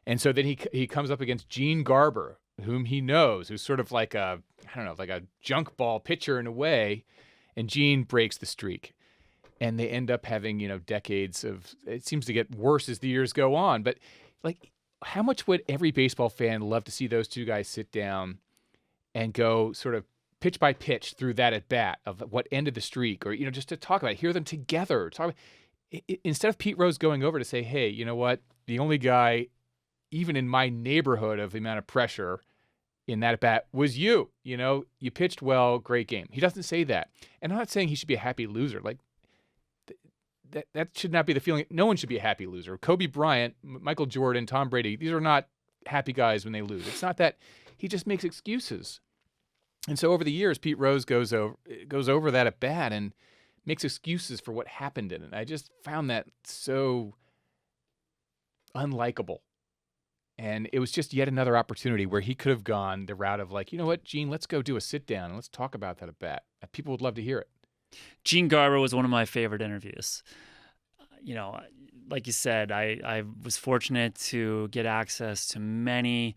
And so then he comes up against Gene Garber, whom he knows, who's sort of like a junk ball pitcher in a way, and Gene breaks the streak. And they end up having, decades of, it seems to get worse as the years go on. But how much would every baseball fan love to see those two guys sit down and go sort of pitch by pitch through that at bat of what ended the streak, or, just to talk about it, hear them together. Instead of Pete Rose going over to say, hey, you know what, the only guy even in my neighborhood of the amount of pressure in that at bat was you. You pitched well, great game. He doesn't say that. And I'm not saying he should be a happy loser. That should not be the feeling. No one should be a happy loser. Kobe Bryant, Michael Jordan, Tom Brady, these are not happy guys when they lose. It's not that. He just makes excuses. And so over the years, Pete Rose goes over that at bat and makes excuses for what happened in it. I just found that so unlikable. And it was just yet another opportunity where he could have gone the route of you know what, Gene, let's go do a sit down and let's talk about that at bat. People would love to hear it. Gene Garber was one of my favorite interviews. Like you said, I was fortunate to get access to many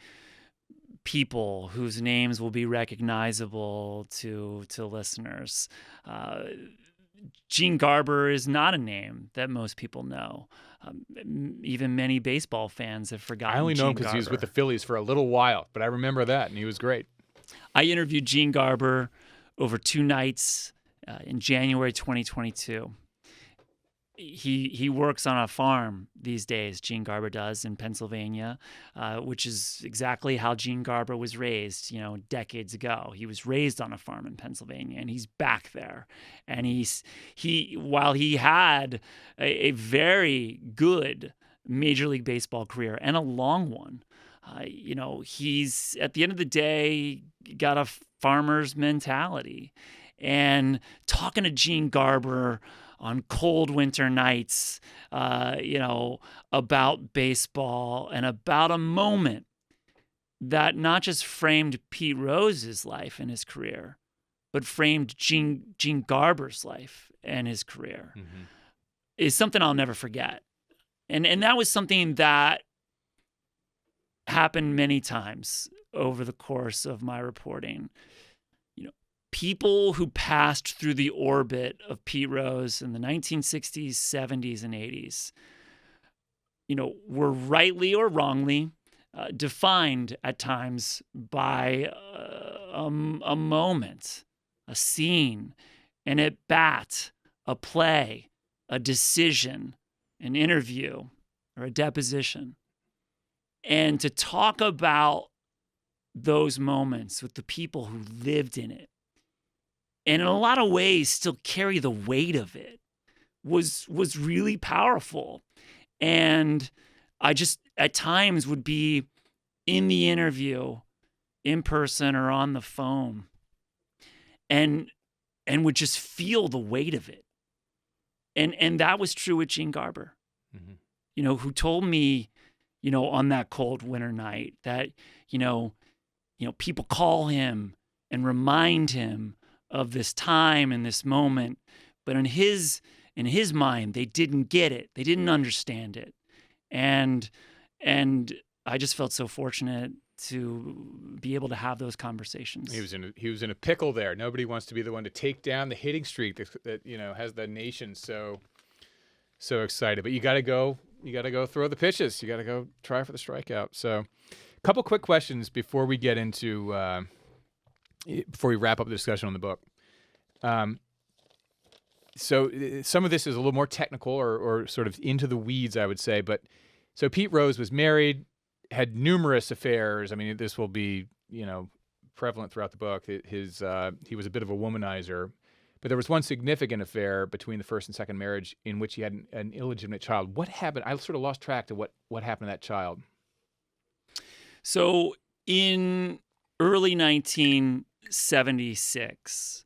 people whose names will be recognizable to listeners. Gene Garber is not a name that most people know. Even many baseball fans have forgotten. I only know him because Garber. he was with the Phillies for a little while, but I remember that, and he was great. I interviewed Gene Garber over 2 nights in January 2022. He works on a farm these days, Gene Garber does, in Pennsylvania, which is exactly how Gene Garber was raised, decades ago. He was raised on a farm in Pennsylvania, and he's back there. And while he had a very good Major League Baseball career and a long one, he's, at the end of the day, got a farmer's mentality. And talking to Gene Garber on cold winter nights, about baseball and about a moment that not just framed Pete Rose's life and his career, but framed Gene Garber's life and his career, is something I'll never forget. And that was something that happened many times over the course of my reporting. people who passed through the orbit of Pete Rose in the 1960s, 70s, and 80s, were rightly or wrongly defined at times by a moment, a scene, an at-bat, a play, a decision, an interview, or a deposition. And to talk about those moments with the people who lived in it, and in a lot of ways still carry the weight of it, was really powerful. And I just at times would be in the interview, in person or on the phone, and would just feel the weight of it. And that was true with Gene Garber, who told me, on that cold winter night that, people call him and remind him of this time and this moment, but in his mind, they didn't get it. They didn't understand it. And I just felt so fortunate to be able to have those conversations. He was in a pickle there. Nobody wants to be the one to take down the hitting streak that has the nation so excited. But you got to go throw the pitches. You got to go try for the strikeout. So, a couple quick questions before we get into before we wrap up the discussion on the book. So some of this is a little more technical or sort of into the weeds, I would say. But so Pete Rose was married, had numerous affairs. I mean, this will be, prevalent throughout the book. He was a bit of a womanizer, but there was one significant affair between the first and second marriage in which he had an illegitimate child. What happened? I sort of lost track to what happened to that child. So in early 1976,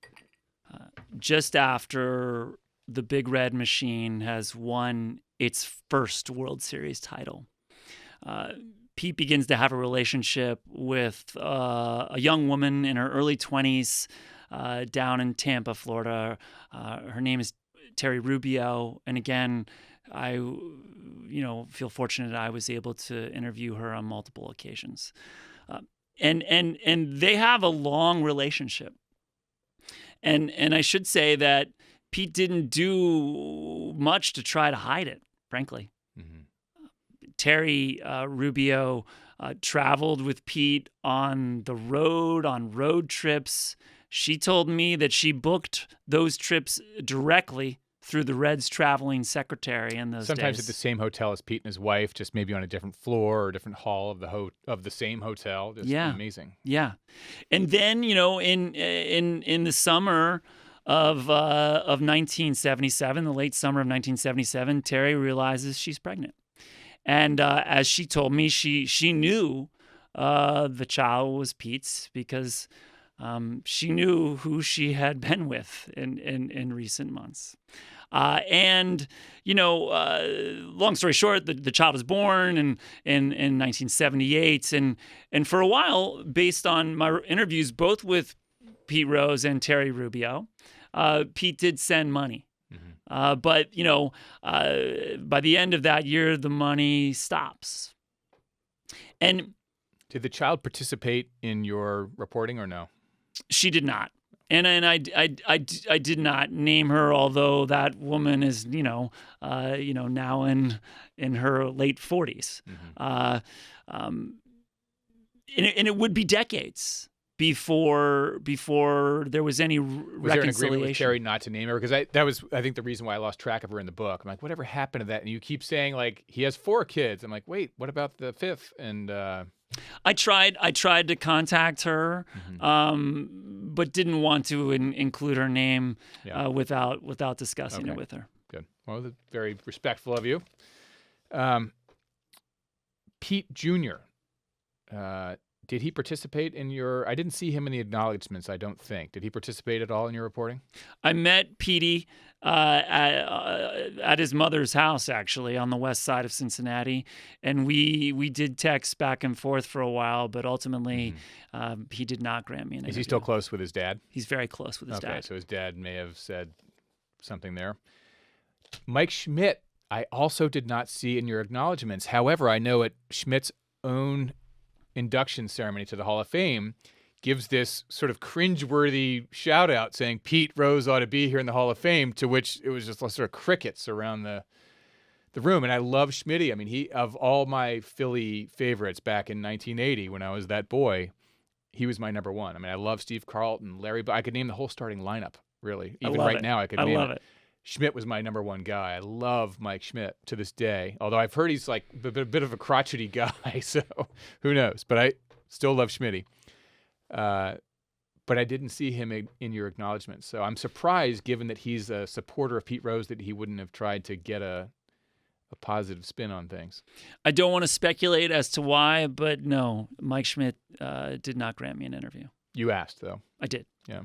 just after the Big Red Machine has won its first World Series title, Pete begins to have a relationship with a young woman in her early 20s down in Tampa, Florida. Her name is Terry Rubio. And again, I feel fortunate I was able to interview her on multiple occasions. And they have a long relationship. And I should say that Pete didn't do much to try to hide it, frankly. Terry Rubio traveled with Pete on the road, on road trips. She told me that she booked those trips directly through the Reds traveling secretary in those Sometimes days. at the same hotel as Pete and his wife, just maybe on a different floor or a different hall of the same hotel. Just amazing. Yeah. And then, in the summer of 1977, the late summer of 1977, Terry realizes she's pregnant. And as she told me, she knew the child was Pete's because she knew who she had been with in recent months. Long story short, the child was born in 1978. And for a while, based on my interviews, both with Pete Rose and Terry Rubio, Pete did send money. But by the end of that year, the money stops. And did the child participate in your reporting or no? She did not. And I did not name her, although that woman is now in her late 40s. And it would be decades before there was any reconciliation. Was there an agreement with Terry not to name her? Because that was, I think, the reason why I lost track of her in the book. I'm like, whatever happened to that? And you keep saying like he has 4 kids. I'm like, wait, what about the 5th? And I tried to contact her, but didn't want to include her name without discussing it with her. Good. Well, that's very respectful of you. Pete Jr. Did he participate in your? I didn't see him in the acknowledgments. I don't think. Did he participate at all in your reporting? I met Petey at his mother's house, actually, on the west side of Cincinnati, and we did text back and forth for a while, but ultimately he did not grant me an interview. Is he still close with his dad? He's very close with his dad. Okay, so his dad may have said something there. Mike Schmidt, I also did not see in your acknowledgments. However, I know at Schmidt's own induction ceremony to the Hall of Fame, gives this sort of cringeworthy shout out saying Pete Rose ought to be here in the Hall of Fame, to which it was just sort of crickets around the room. And I love Schmitty. I mean, he, of all my Philly favorites back in 1980 when I was that boy, he was my number one. I mean, I love Steve Carlton, Larry, but I could name the whole starting lineup, really. Even right now, I could name it. Schmidt was my number one guy. I love Mike Schmidt to this day, although I've heard he's like a bit of a crotchety guy, so who knows. But I still love Schmitty. But I didn't see him in your acknowledgement. So I'm surprised, given that he's a supporter of Pete Rose, that he wouldn't have tried to get a positive spin on things. I don't want to speculate as to why, but no, Mike Schmidt did not grant me an interview. You asked, though. I did. Yeah.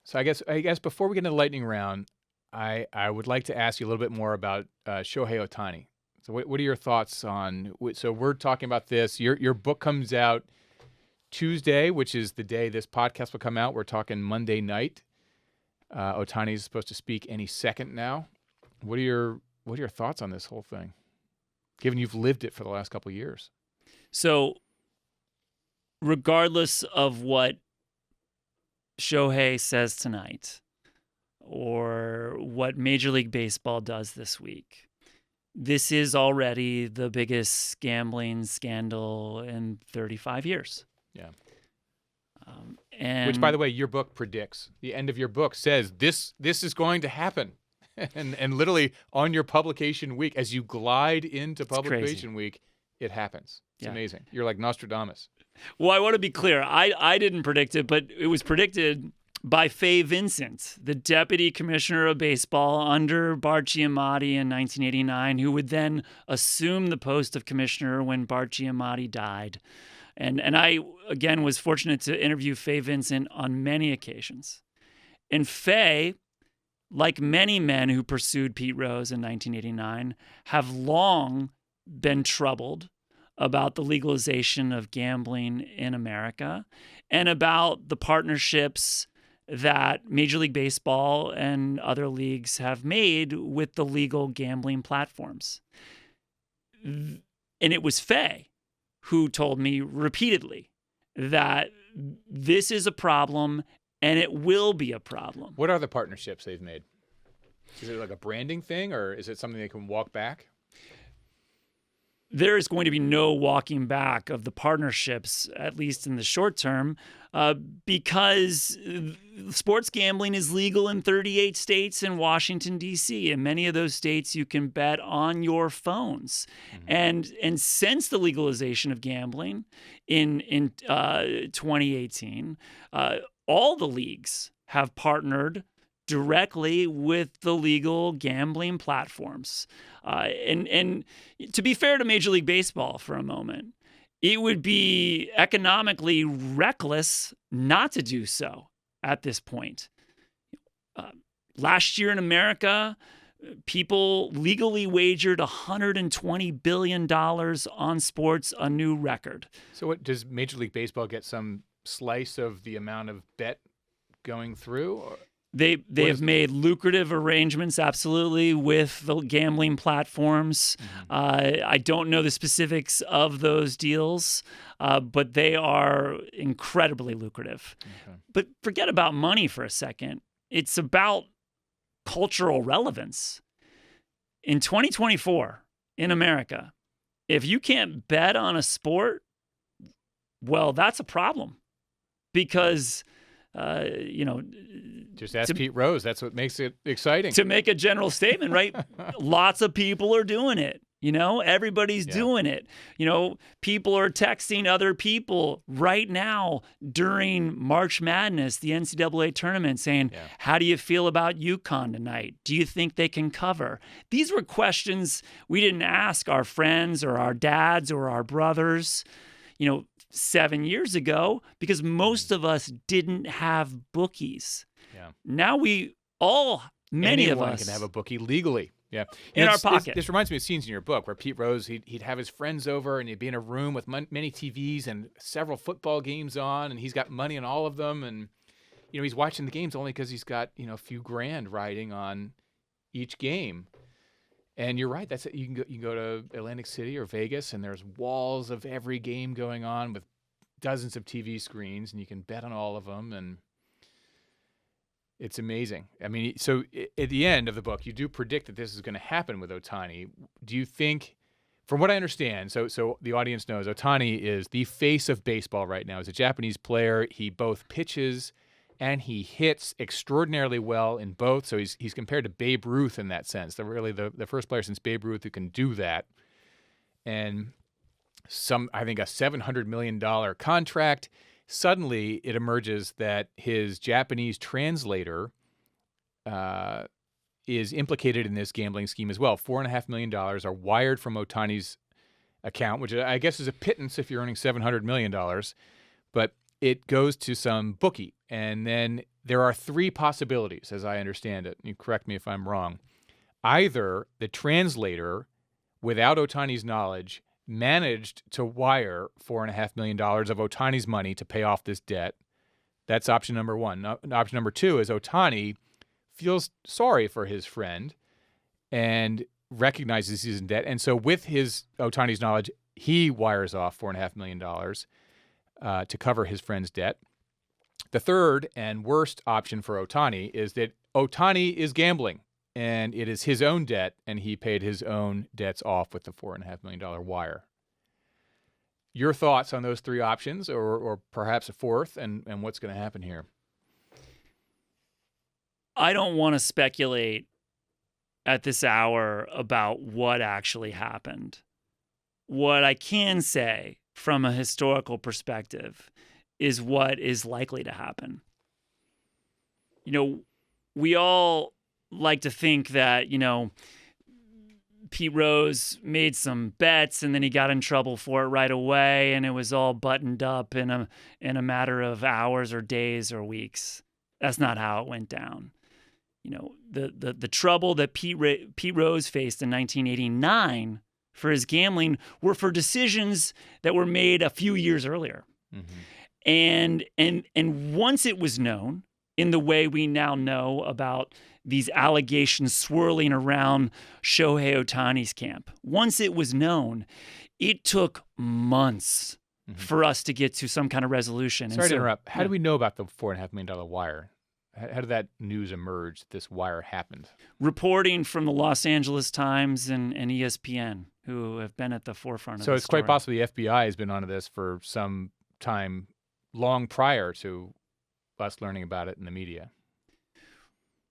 So I guess before we get into the lightning round, I would like to ask you a little bit more about Shohei Ohtani. So what are your thoughts on? So we're talking about this. Your book comes out Tuesday, which is the day this podcast will come out. We're talking Monday night. Ohtani is supposed to speak any second now. What are your thoughts on this whole thing, given you've lived it for the last couple of years? So, regardless of what Shohei says tonight, or what Major League Baseball does this week, this is already the biggest gambling scandal in 35 years. Yeah. And which, by the way, your book predicts. The end of your book says this is going to happen. And literally on your publication week, as you glide into publication week, it happens. It's amazing. You're like Nostradamus. Well, I want to be clear. I didn't predict it, but it was predicted by Fay Vincent, the deputy commissioner of baseball under Bart Giamatti in 1989, who would then assume the post of commissioner when Bart Giamatti died. And I, again, was fortunate to interview Fay Vincent on many occasions. And Fay, like many men who pursued Pete Rose in 1989, have long been troubled about the legalization of gambling in America and about the partnerships that Major League Baseball and other leagues have made with the legal gambling platforms. And it was Fay who told me repeatedly that this is a problem and it will be a problem. What are the partnerships they've made? Is it like a branding thing, or is it something they can walk back? There is going to be no walking back of the partnerships, at least in the short term, because sports gambling is legal in 38 states and Washington, D.C. In many of those states, you can bet on your phones. Mm-hmm. And since the legalization of gambling in 2018, all the leagues have partnered directly with the legal gambling platforms. And to be fair to Major League Baseball for a moment, it would be economically reckless not to do so at this point. Last year in America, people legally wagered $120 billion on sports, a new record. So what, does Major League Baseball get some slice of the amount of bet going through? Or? They have made lucrative arrangements, absolutely, with the gambling platforms. Mm-hmm. I don't know the specifics of those deals, but they are incredibly lucrative. Okay. But forget about money for a second. It's about cultural relevance. In 2024, in America, if you can't bet on a sport, well, that's a problem. Because... just ask Pete Rose. That's what makes it exciting. To make a general statement, right? Lots of people are doing it. Everybody's doing it. People are texting other people right now during March Madness, the NCAA tournament, saying, how do you feel about UConn tonight? Do you think they can cover? These were questions we didn't ask our friends or our dads or our brothers, 7 years ago, because most of us didn't have bookies. Yeah. Now many of us can have a bookie legally. Yeah, in our pocket. This reminds me of scenes in your book where Pete Rose, he'd have his friends over and he'd be in a room with many TVs and several football games on, and he's got money on all of them, and he's watching the games only because he's got a few grand riding on each game. And you're right. That's it. You can go to Atlantic City or Vegas, and there's walls of every game going on with dozens of TV screens, and you can bet on all of them, and it's amazing. I mean, so at the end of the book, you do predict that this is going to happen with Ohtani. Do you think, from what I understand, so the audience knows, Ohtani is the face of baseball right now. He's a Japanese player. He both pitches and he hits extraordinarily well in both. So he's compared to Babe Ruth in that sense. They're really the first player since Babe Ruth who can do that. And I think a $700 million contract. Suddenly, it emerges that his Japanese translator is implicated in this gambling scheme as well. $4.5 million are wired from Ohtani's account, which I guess is a pittance if you're earning $700 million. But it goes to some bookie. And then there are three possibilities, as I understand it. You correct me if I'm wrong. Either the translator, without Ohtani's knowledge, managed to wire $4.5 million of Ohtani's money to pay off this debt. That's option number one. Option number two is Ohtani feels sorry for his friend and recognizes he's in debt. And so with Ohtani's knowledge, he wires off $4.5 million to cover his friend's debt. The third and worst option for Ohtani is that Ohtani is gambling, and it is his own debt, and he paid his own debts off with the $4.5 million wire. Your thoughts on those three options, or perhaps a fourth, and what's going to happen here? I don't want to speculate at this hour about what actually happened. What I can say from a historical perspective is what is likely to happen. We all like to think that, Pete Rose made some bets and then he got in trouble for it right away, and it was all buttoned up in a matter of hours or days or weeks. That's not how it went down. The trouble that Pete Rose faced in 1989 for his gambling were for decisions that were made a few years earlier. Mm-hmm. And once it was known, in the way we now know about these allegations swirling around Shohei Ohtani's camp, once it was known, it took months for us to get to some kind of resolution. Sorry to interrupt. How do we know about the $4.5 million wire? How did that news emerge that this wire happened? Reporting from the Los Angeles Times and ESPN, who have been at the forefront of this So it's story. quite possible the FBI has been onto this for some time long prior to us learning about it in the media.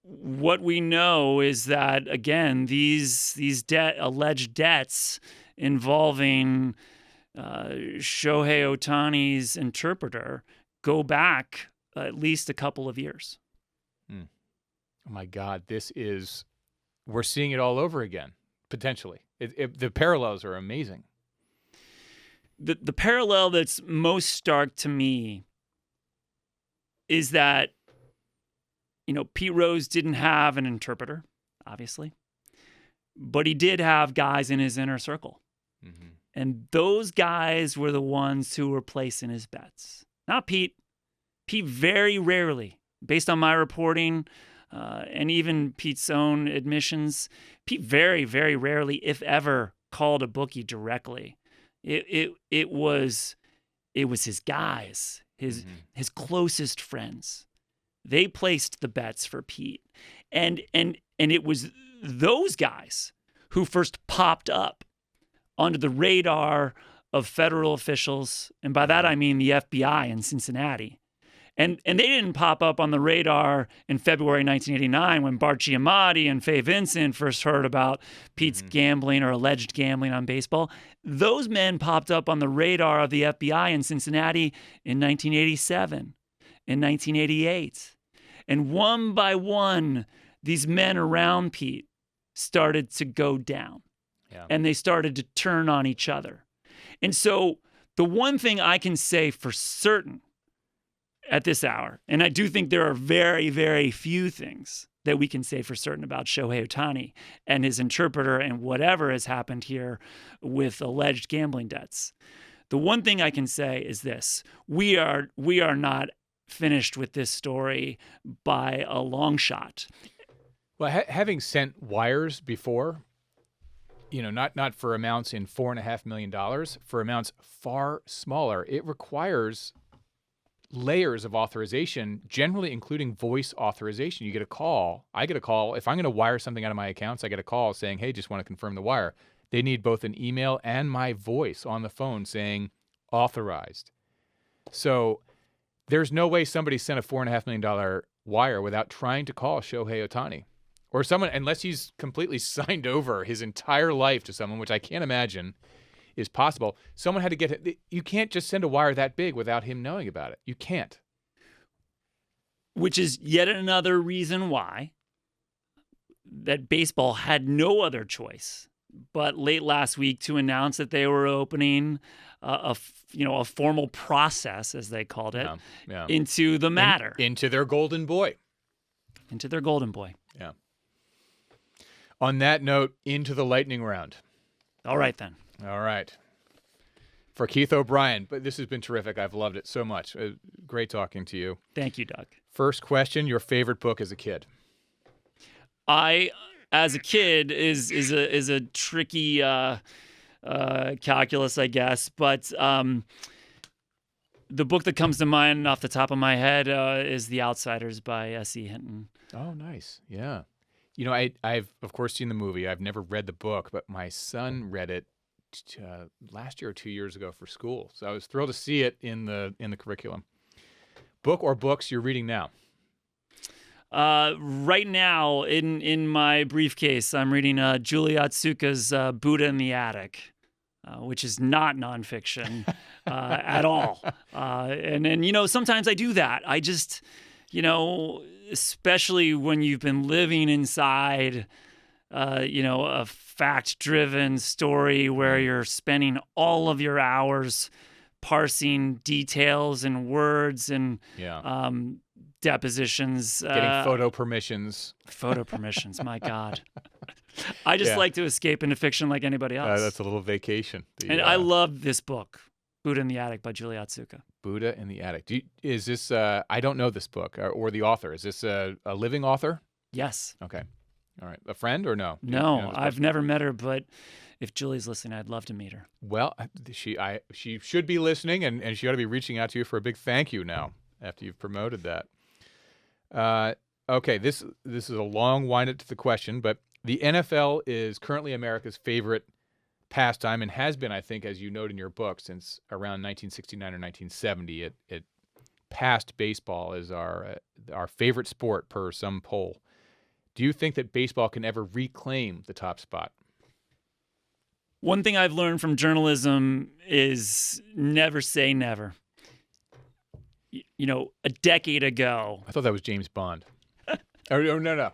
What we know is that, again, these alleged debts involving Shohei Ohtani's interpreter go back at least a couple of years. Oh my God, we're seeing it all over again, potentially. The parallels are amazing. The parallel that's most stark to me is that, Pete Rose didn't have an interpreter, obviously, but he did have guys in his inner circle. Mm-hmm. And those guys were the ones who were placing his bets. Not Pete. Pete very rarely, based on my reporting and even Pete's own admissions, Pete very, very rarely, if ever, called a bookie directly. It was his guys, his closest friends. They placed the bets for Pete. And it was those guys who first popped up onto the radar of federal officials. And by that, I mean the FBI in Cincinnati. And they didn't pop up on the radar in February 1989 when Bart Giamatti and Fay Vincent first heard about Pete's gambling or alleged gambling on baseball. Those men popped up on the radar of the FBI in Cincinnati in 1987, in 1988. And one by one, these men around Pete started to go down. Yeah. And they started to turn on each other. And so the one thing I can say for certain at this hour, and I do think there are very, very few things that we can say for certain about Shohei Ohtani and his interpreter and whatever has happened here with alleged gambling debts. The one thing I can say is this: we are not finished with this story by a long shot. Well, having sent wires before, not for amounts in $4.5 million, for amounts far smaller. It requires layers of authorization, generally including voice authorization. You get a call. I get a call. If I'm going to wire something out of my accounts, I get a call saying, hey, just want to confirm the wire. They need both an email and my voice on the phone saying authorized. So there's no way somebody sent a $4.5 million wire without trying to call Shohei Ohtani or someone, unless he's completely signed over his entire life to someone, which I can't imagine is possible. Someone had to get it. You can't just send a wire that big without him knowing about it. You can't. Which is yet another reason why that baseball had no other choice but late last week to announce that they were opening a formal process, as they called it, into the matter. Into their golden boy. Into their golden boy. Yeah. On that note, into the lightning round. All right, then. All right. For Keith O'Brien, but this has been terrific. I've loved it so much. Great talking to you. Thank you, Doug. First question, your favorite book as a kid? As a kid, is a tricky calculus, I guess. But the book that comes to mind off the top of my head is The Outsiders by S.E. Hinton. Oh, nice. Yeah. I've, of course, seen the movie. I've never read the book, but my son read it last year or 2 years ago for school. So I was thrilled to see it in the curriculum. Book or books you're reading now? Right now, in my briefcase, I'm reading Julia Otsuka's Buddha in the Attic, which is not nonfiction at all. And sometimes I do that. I just, especially when you've been living inside, a fact-driven story where you're spending all of your hours parsing details and words and depositions. Getting photo permissions. Photo permissions, my God. I just like to escape into fiction like anybody else. That's a little vacation. And I love this book, Buddha in the Attic by Julia Otsuka. Buddha in the Attic. Is this, I don't know this book or the author. Is this a living author? Yes. Okay. All right. A friend or no? No, I've never met her, but if Julie's listening, I'd love to meet her. Well, she should be listening, and she ought to be reaching out to you for a big thank you now after you've promoted that. Okay, this is a long wind-up to the question, but the NFL is currently America's favorite pastime and has been, I think, as you note in your book, since around 1969 or 1970. It passed baseball as our favorite sport per some poll. Do you think that baseball can ever reclaim the top spot? One thing I've learned from journalism is never say never. A decade ago... I thought that was James Bond. Oh, no.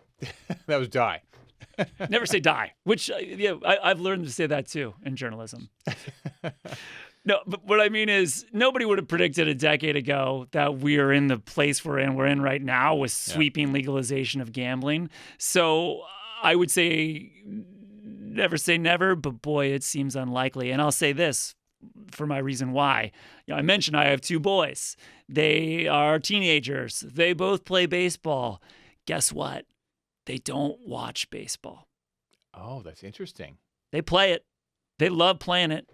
That was Die. Never say die, which I've learned to say that too in journalism. No, but what I mean is nobody would have predicted a decade ago that we're in the place we're in right now with sweeping legalization of gambling. So I would say never say never, but boy, it seems unlikely. And I'll say this for my reason why. I mentioned I have two boys. They are teenagers. They both play baseball. Guess what? They don't watch baseball. Oh, that's interesting. They play it. They love playing it.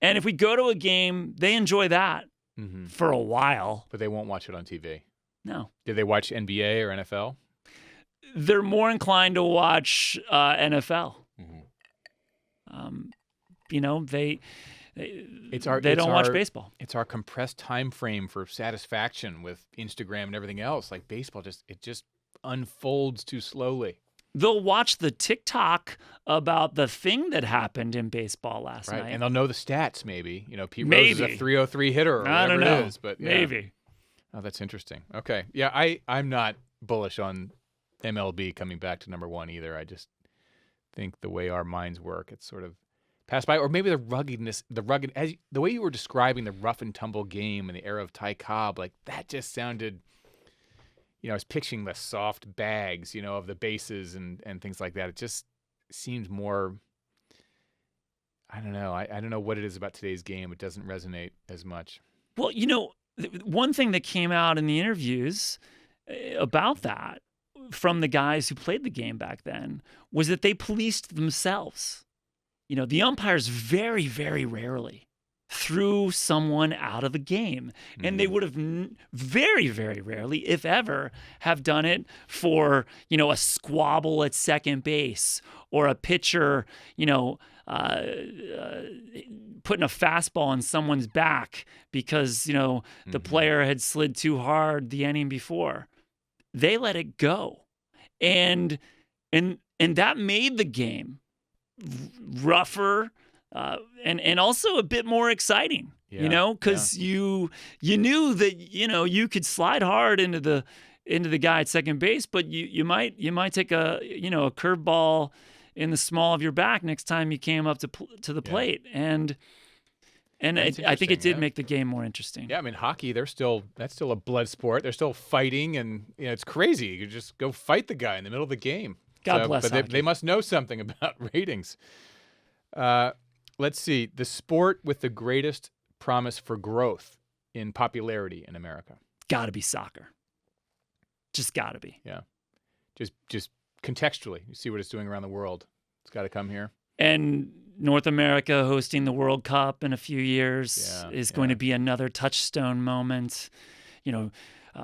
And if we go to a game, they enjoy that for a while. But they won't watch it on TV. No. Did they watch NBA or NFL? They're more inclined to watch NFL. They don't watch baseball. It's our compressed time frame for satisfaction with Instagram and everything else. Like baseball, it just unfolds too slowly. They'll watch the TikTok about the thing that happened in baseball last night. And they'll know the stats maybe. Pete Rose is a 303 hitter or whatever it is. But maybe. Oh, that's interesting. Okay. Yeah, I'm not bullish on MLB coming back to number one either. I just think the way our minds work, it's sort of passed by. Or maybe the way you were describing the rough and tumble game in the era of Ty Cobb, like that just sounded... I was picturing the soft bags, of the bases and things like that. It just seems more, I don't know. I don't know what it is about today's game. It doesn't resonate as much. Well, one thing that came out in the interviews about that from the guys who played the game back then was that they policed themselves. the umpires very, very rarely threw someone out of the game. And they would have very, very rarely, if ever, have done it for, a squabble at second base or a pitcher, putting a fastball on someone's back because, the player had slid too hard the inning before. They let it go. And that made the game rougher, and also a bit more exciting, because you knew that you could slide hard into the guy at second base, but you might take a curveball in the small of your back next time you came up to the plate, and I think it did make the game more interesting. Yeah, I mean, hockey, that's still a blood sport. They're still fighting, and it's crazy. You just go fight the guy in the middle of the game. God bless But they must know something about ratings. Let's see. The sport with the greatest promise for growth in popularity in America. Got to be soccer. Just got to be. Yeah. Just contextually, you see what it's doing around the world. It's got to come here. And North America hosting the World Cup in a few years is going to be another touchstone moment.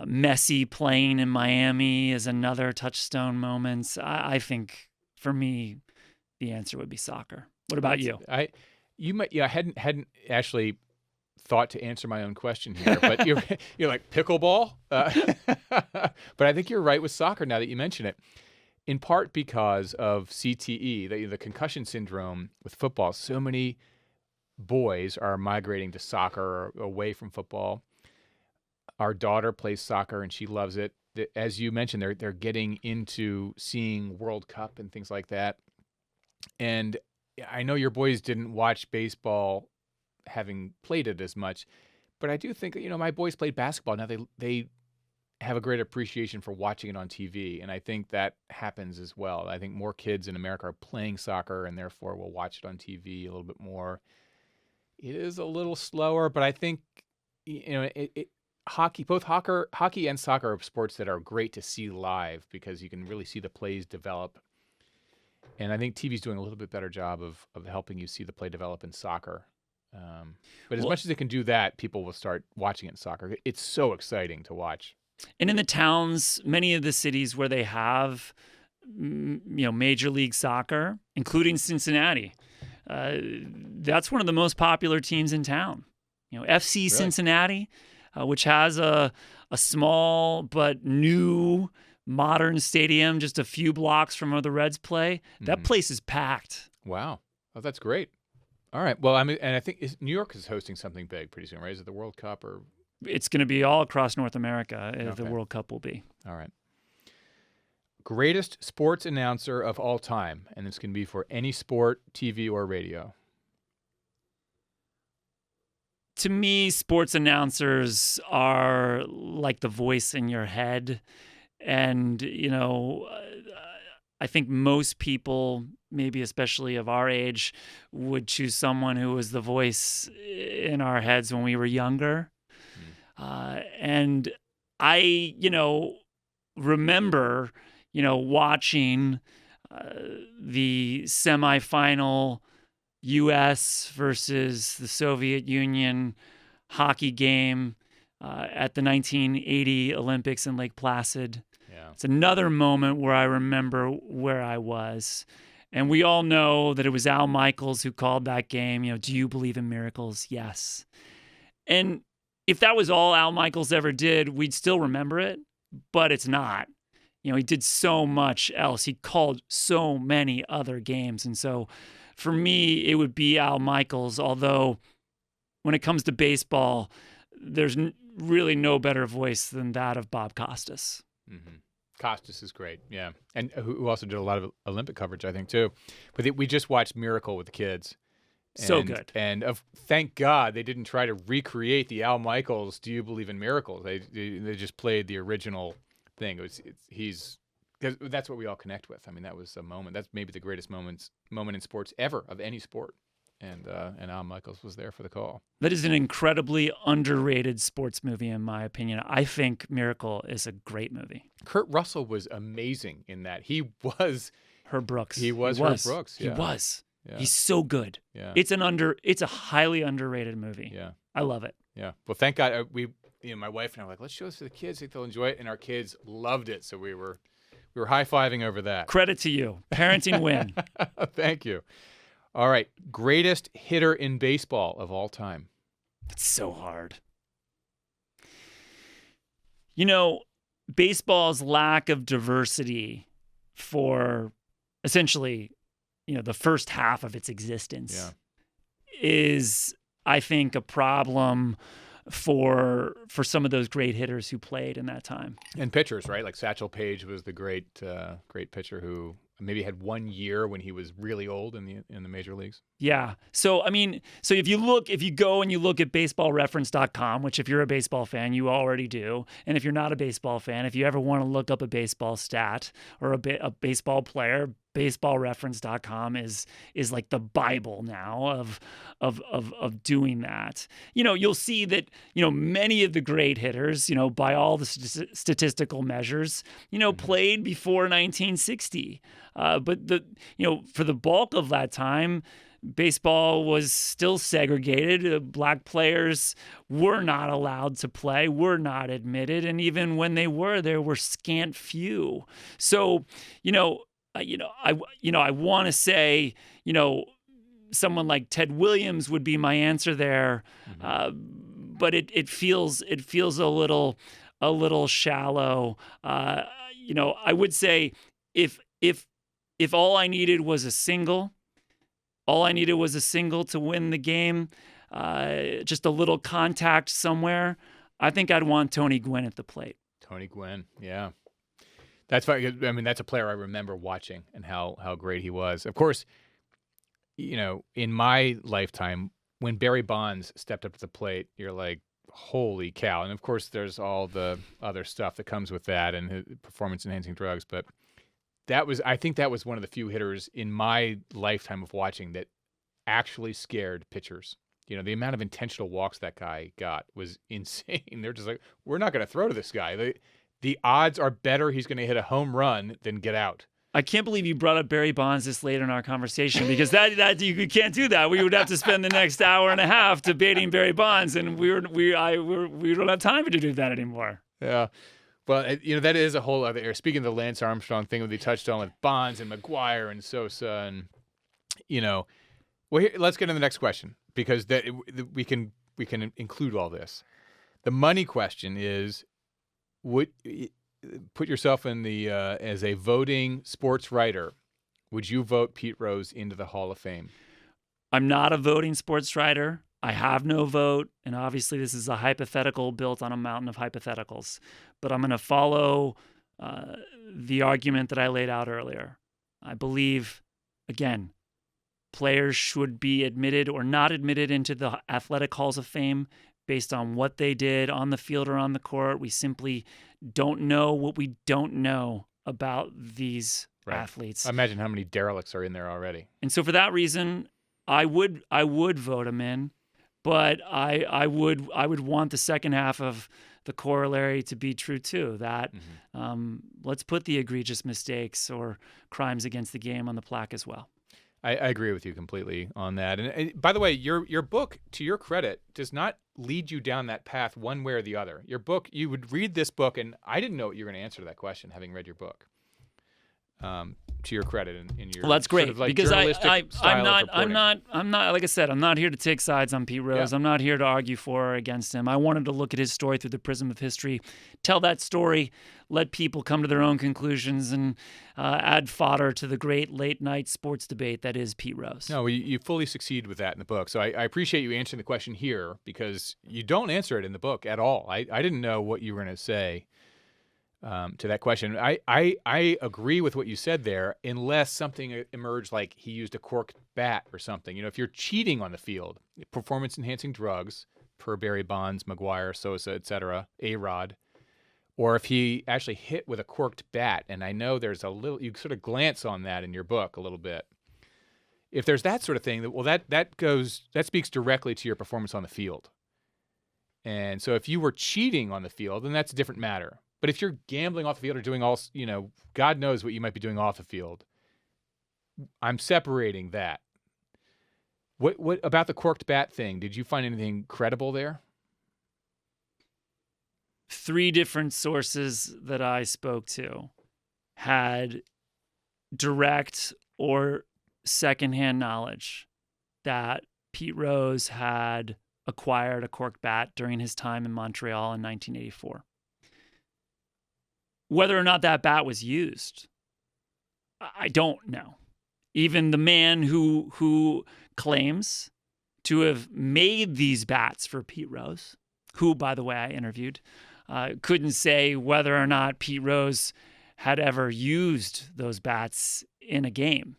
Messi playing in Miami is another touchstone moment. I think for me, the answer would be soccer. What about you? I hadn't actually thought to answer my own question here, but you're like pickleball. But I think you're right with soccer now that you mention it. In part because of CTE, the concussion syndrome with football. So many boys are migrating to soccer or away from football. Our daughter plays soccer and she loves it. As you mentioned, they're getting into seeing World Cup and things like that. And I know your boys didn't watch baseball having played it as much, but I do think, my boys played basketball. Now they have a great appreciation for watching it on TV, and I think that happens as well. I think more kids in America are playing soccer and therefore will watch it on TV a little bit more. It is a little slower, but I think, hockey and soccer are sports that are great to see live because you can really see the plays develop. And I think TV's doing a little bit better job of helping you see the play develop in soccer. But as much as it can do that, people will start watching it in soccer. It's so exciting to watch. And in the towns, many of the cities where they have, Major League Soccer, including Cincinnati, that's one of the most popular teams in town. FC really? Cincinnati, which has a small but new modern stadium just a few blocks from where the Reds play. That place is packed. Wow. Oh, that's great. All right. Well, and I think New York is hosting something big pretty soon, right? Is it the World Cup or? It's going to be all across North America. The World Cup will be. All right. Greatest sports announcer of all time, and this can be for any sport, TV, or radio. To me, sports announcers are like the voice in your head. And, I think most people, maybe especially of our age, would choose someone who was the voice in our heads when we were younger. And I, remember, watching the semifinal U.S. versus the Soviet Union hockey game at the 1980 Olympics in Lake Placid. Yeah. It's another moment where I remember where I was. And we all know that it was Al Michaels who called that game. Do you believe in miracles? Yes. And if that was all Al Michaels ever did, we'd still remember it, but it's not. He did so much else. He called so many other games. And so for me, it would be Al Michaels, although when it comes to baseball, there's really no better voice than that of Bob Costas. Mm-hmm. Costas is great, yeah. And who also did a lot of Olympic coverage, I think, too. But we just watched Miracle with the kids. So good. And thank God they didn't try to recreate the Al Michaels "Do You Believe in Miracles." They just played the original thing. That's what we all connect with. I mean, that was a moment. That's maybe the greatest moment in sports ever, of any sport. And Al Michaels was there for the call. That is an incredibly underrated sports movie, in my opinion. I think Miracle is a great movie. Kurt Russell was amazing in that. He was Herb Brooks. He was Herb Brooks. Yeah. He was. Yeah. He's so good. Yeah. It's a highly underrated movie. Yeah. I love it. Yeah. Well, thank God my wife and I were like, let's show this to the kids. I think they'll enjoy it. And our kids loved it. So we were high-fiving over that. Credit to you. Parenting win. Thank you. All right. Greatest hitter in baseball of all time. It's so hard. Baseball's lack of diversity for essentially, the first half of its existence is, I think, a problem for some of those great hitters who played in that time. And pitchers, right? Like Satchel Paige was the great pitcher who maybe had 1 year when he was really old in the major leagues. Yeah. So if you go and you look at baseballreference.com, which if you're a baseball fan, you already do. And if you're not a baseball fan, if you ever want to look up a baseball stat or a baseball player, baseballreference.com is like the Bible now of doing that. You'll see that, many of the great hitters, by all the statistical measures, played before 1960. But for the bulk of that time, baseball was still segregated. Black players were not allowed to play, were not admitted, and even when they were, there were scant few. So, I want to say, someone like Ted Williams would be my answer there, but it feels a little shallow. I would say if all I needed was a single. All I needed was a single to win the game, just a little contact somewhere, I think I'd want Tony Gwynn at the plate. Tony Gwynn, yeah. That's funny. I mean, that's a player I remember watching and how great he was. Of course, in my lifetime, when Barry Bonds stepped up to the plate, you're like, holy cow. And of course, there's all the other stuff that comes with that and performance-enhancing drugs, but I think that was one of the few hitters in my lifetime of watching that actually scared pitchers. The amount of intentional walks that guy got was insane. They're just like, we're not going to throw to this guy. The odds are better he's going to hit a home run than get out. I can't believe you brought up Barry Bonds this late in our conversation, because that you can't do that. We would have to spend the next hour and a half debating Barry Bonds, and we don't have time to do that anymore. Yeah. Well, that is a whole other area. Speaking of the Lance Armstrong thing that they touched on with Bonds and McGuire and Sosa, and well, let's get to the next question, because we can include all this. The money question is, put yourself in the as a voting sports writer, would you vote Pete Rose into the Hall of Fame? I'm not a voting sports writer. I have no vote, and obviously this is a hypothetical built on a mountain of hypotheticals. But I'm going to follow the argument that I laid out earlier. I believe, again, players should be admitted or not admitted into the athletic halls of fame based on what they did on the field or on the court. We simply don't know what we don't know about these athletes. I imagine how many derelicts are in there already. And so for that reason, I would vote him in. But I would want the second half of the corollary to be true too. That let's put the egregious mistakes or crimes against the game on the plaque as well. I agree with you completely on that. And by the way, your book, to your credit, does not lead you down that path one way or the other. Your book, you would read this book, and I didn't know what you were going to answer that question, having read your book. To your credit, in your well, that's great, sort of like because I'm not like I said, I'm not here to take sides on Pete Rose. Yeah. I'm not here to argue for or against him. I wanted to look at his story through the prism of history, tell that story, let people come to their own conclusions, and add fodder to the great late night sports debate that is Pete Rose. No, you fully succeed with that in the book. So I appreciate you answering the question here, because you don't answer it in the book at all. I didn't know what you were going to say to that question. I agree with what you said there, unless something emerged like he used a corked bat or something. If you're cheating on the field, performance-enhancing drugs, per Barry Bonds, McGuire, Sosa, etc., A-Rod, or if he actually hit with a corked bat, and I know there's a little, you sort of glance on that in your book a little bit. If there's that sort of thing, well, that speaks directly to your performance on the field. And so if you were cheating on the field, then that's a different matter. But if you're gambling off the field or doing all, God knows what you might be doing off the field, I'm separating that. What about the corked bat thing? Did you find anything credible there? 3 different sources that I spoke to had direct or secondhand knowledge that Pete Rose had acquired a corked bat during his time in Montreal in 1984. Whether or not that bat was used, I don't know. Even the man who claims to have made these bats for Pete Rose, who, by the way, I interviewed, couldn't say whether or not Pete Rose had ever used those bats in a game.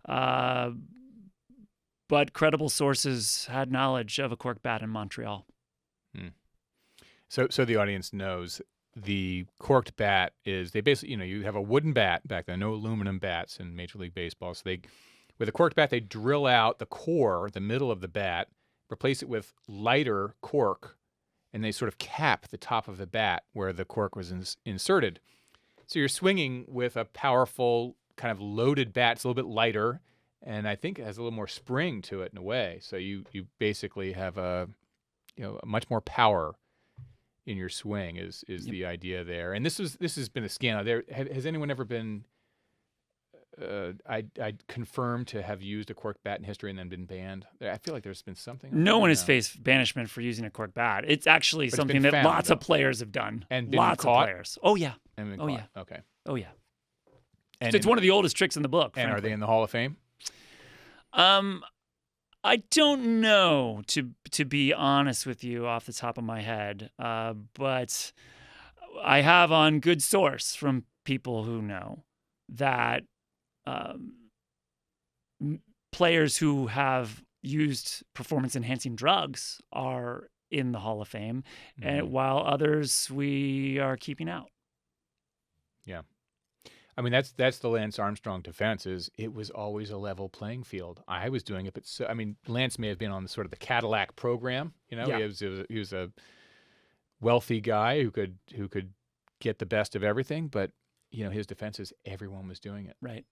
But credible sources had knowledge of a cork bat in Montreal. So the audience knows the corked bat is, they basically, you have a wooden bat back then, no aluminum bats in Major League Baseball. So with a corked bat, they drill out the core, the middle of the bat, replace it with lighter cork, and they sort of cap the top of the bat where the cork was inserted. So you're swinging with a powerful kind of loaded bat. It's a little bit lighter, and I think it has a little more spring to it in a way. So you basically have a much more power in your swing is the idea there. And this has been a scandal. Has anyone ever been I confirmed to have used a cork bat in history and then been banned? I feel like there's been something. No one has faced banishment for using a cork bat. It's actually something that lots of players have done. And been lots caught? of players. Oh yeah. And been Oh caught. yeah. Okay. Oh yeah. And it's one of the oldest tricks in the book. And frankly. are they in the Hall of Fame? I don't know, to be honest with you off the top of my head, but I have on good source from people who know that players who have used performance-enhancing drugs are in the Hall of Fame, and while others we are keeping out. Yeah. I mean, that's the Lance Armstrong defense, is it was always a level playing field. I was doing it, but Lance may have been on the sort of the Cadillac program. Yeah. He was a wealthy guy who could get the best of everything, but his defense is everyone was doing it. Right.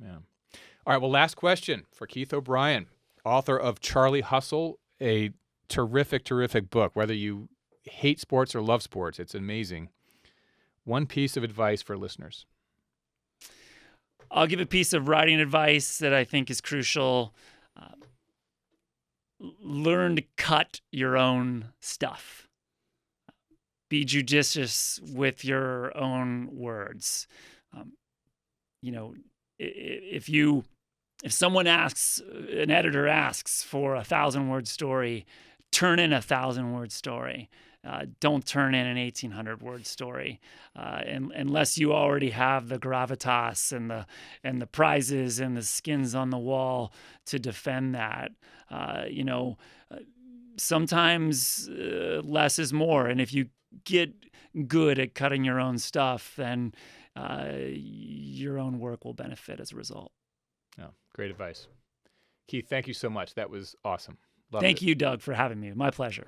Yeah. All right. Well, last question for Keith O'Brien, author of Charlie Hustle, a terrific book. Whether you hate sports or love sports, it's amazing. One piece of advice for listeners. I'll give a piece of writing advice that I think is crucial. Learn to cut your own stuff. Be judicious with your own words. If someone asks, an editor asks for a 1,000-word story, turn in a 1,000-word story. Don't turn in an 1,800-word story, unless you already have the gravitas and the prizes and the skins on the wall to defend that. Sometimes less is more, and if you get good at cutting your own stuff, then your own work will benefit as a result. Oh, great advice. Keith, thank you so much. That was awesome. Thank you, Doug, for having me. My pleasure.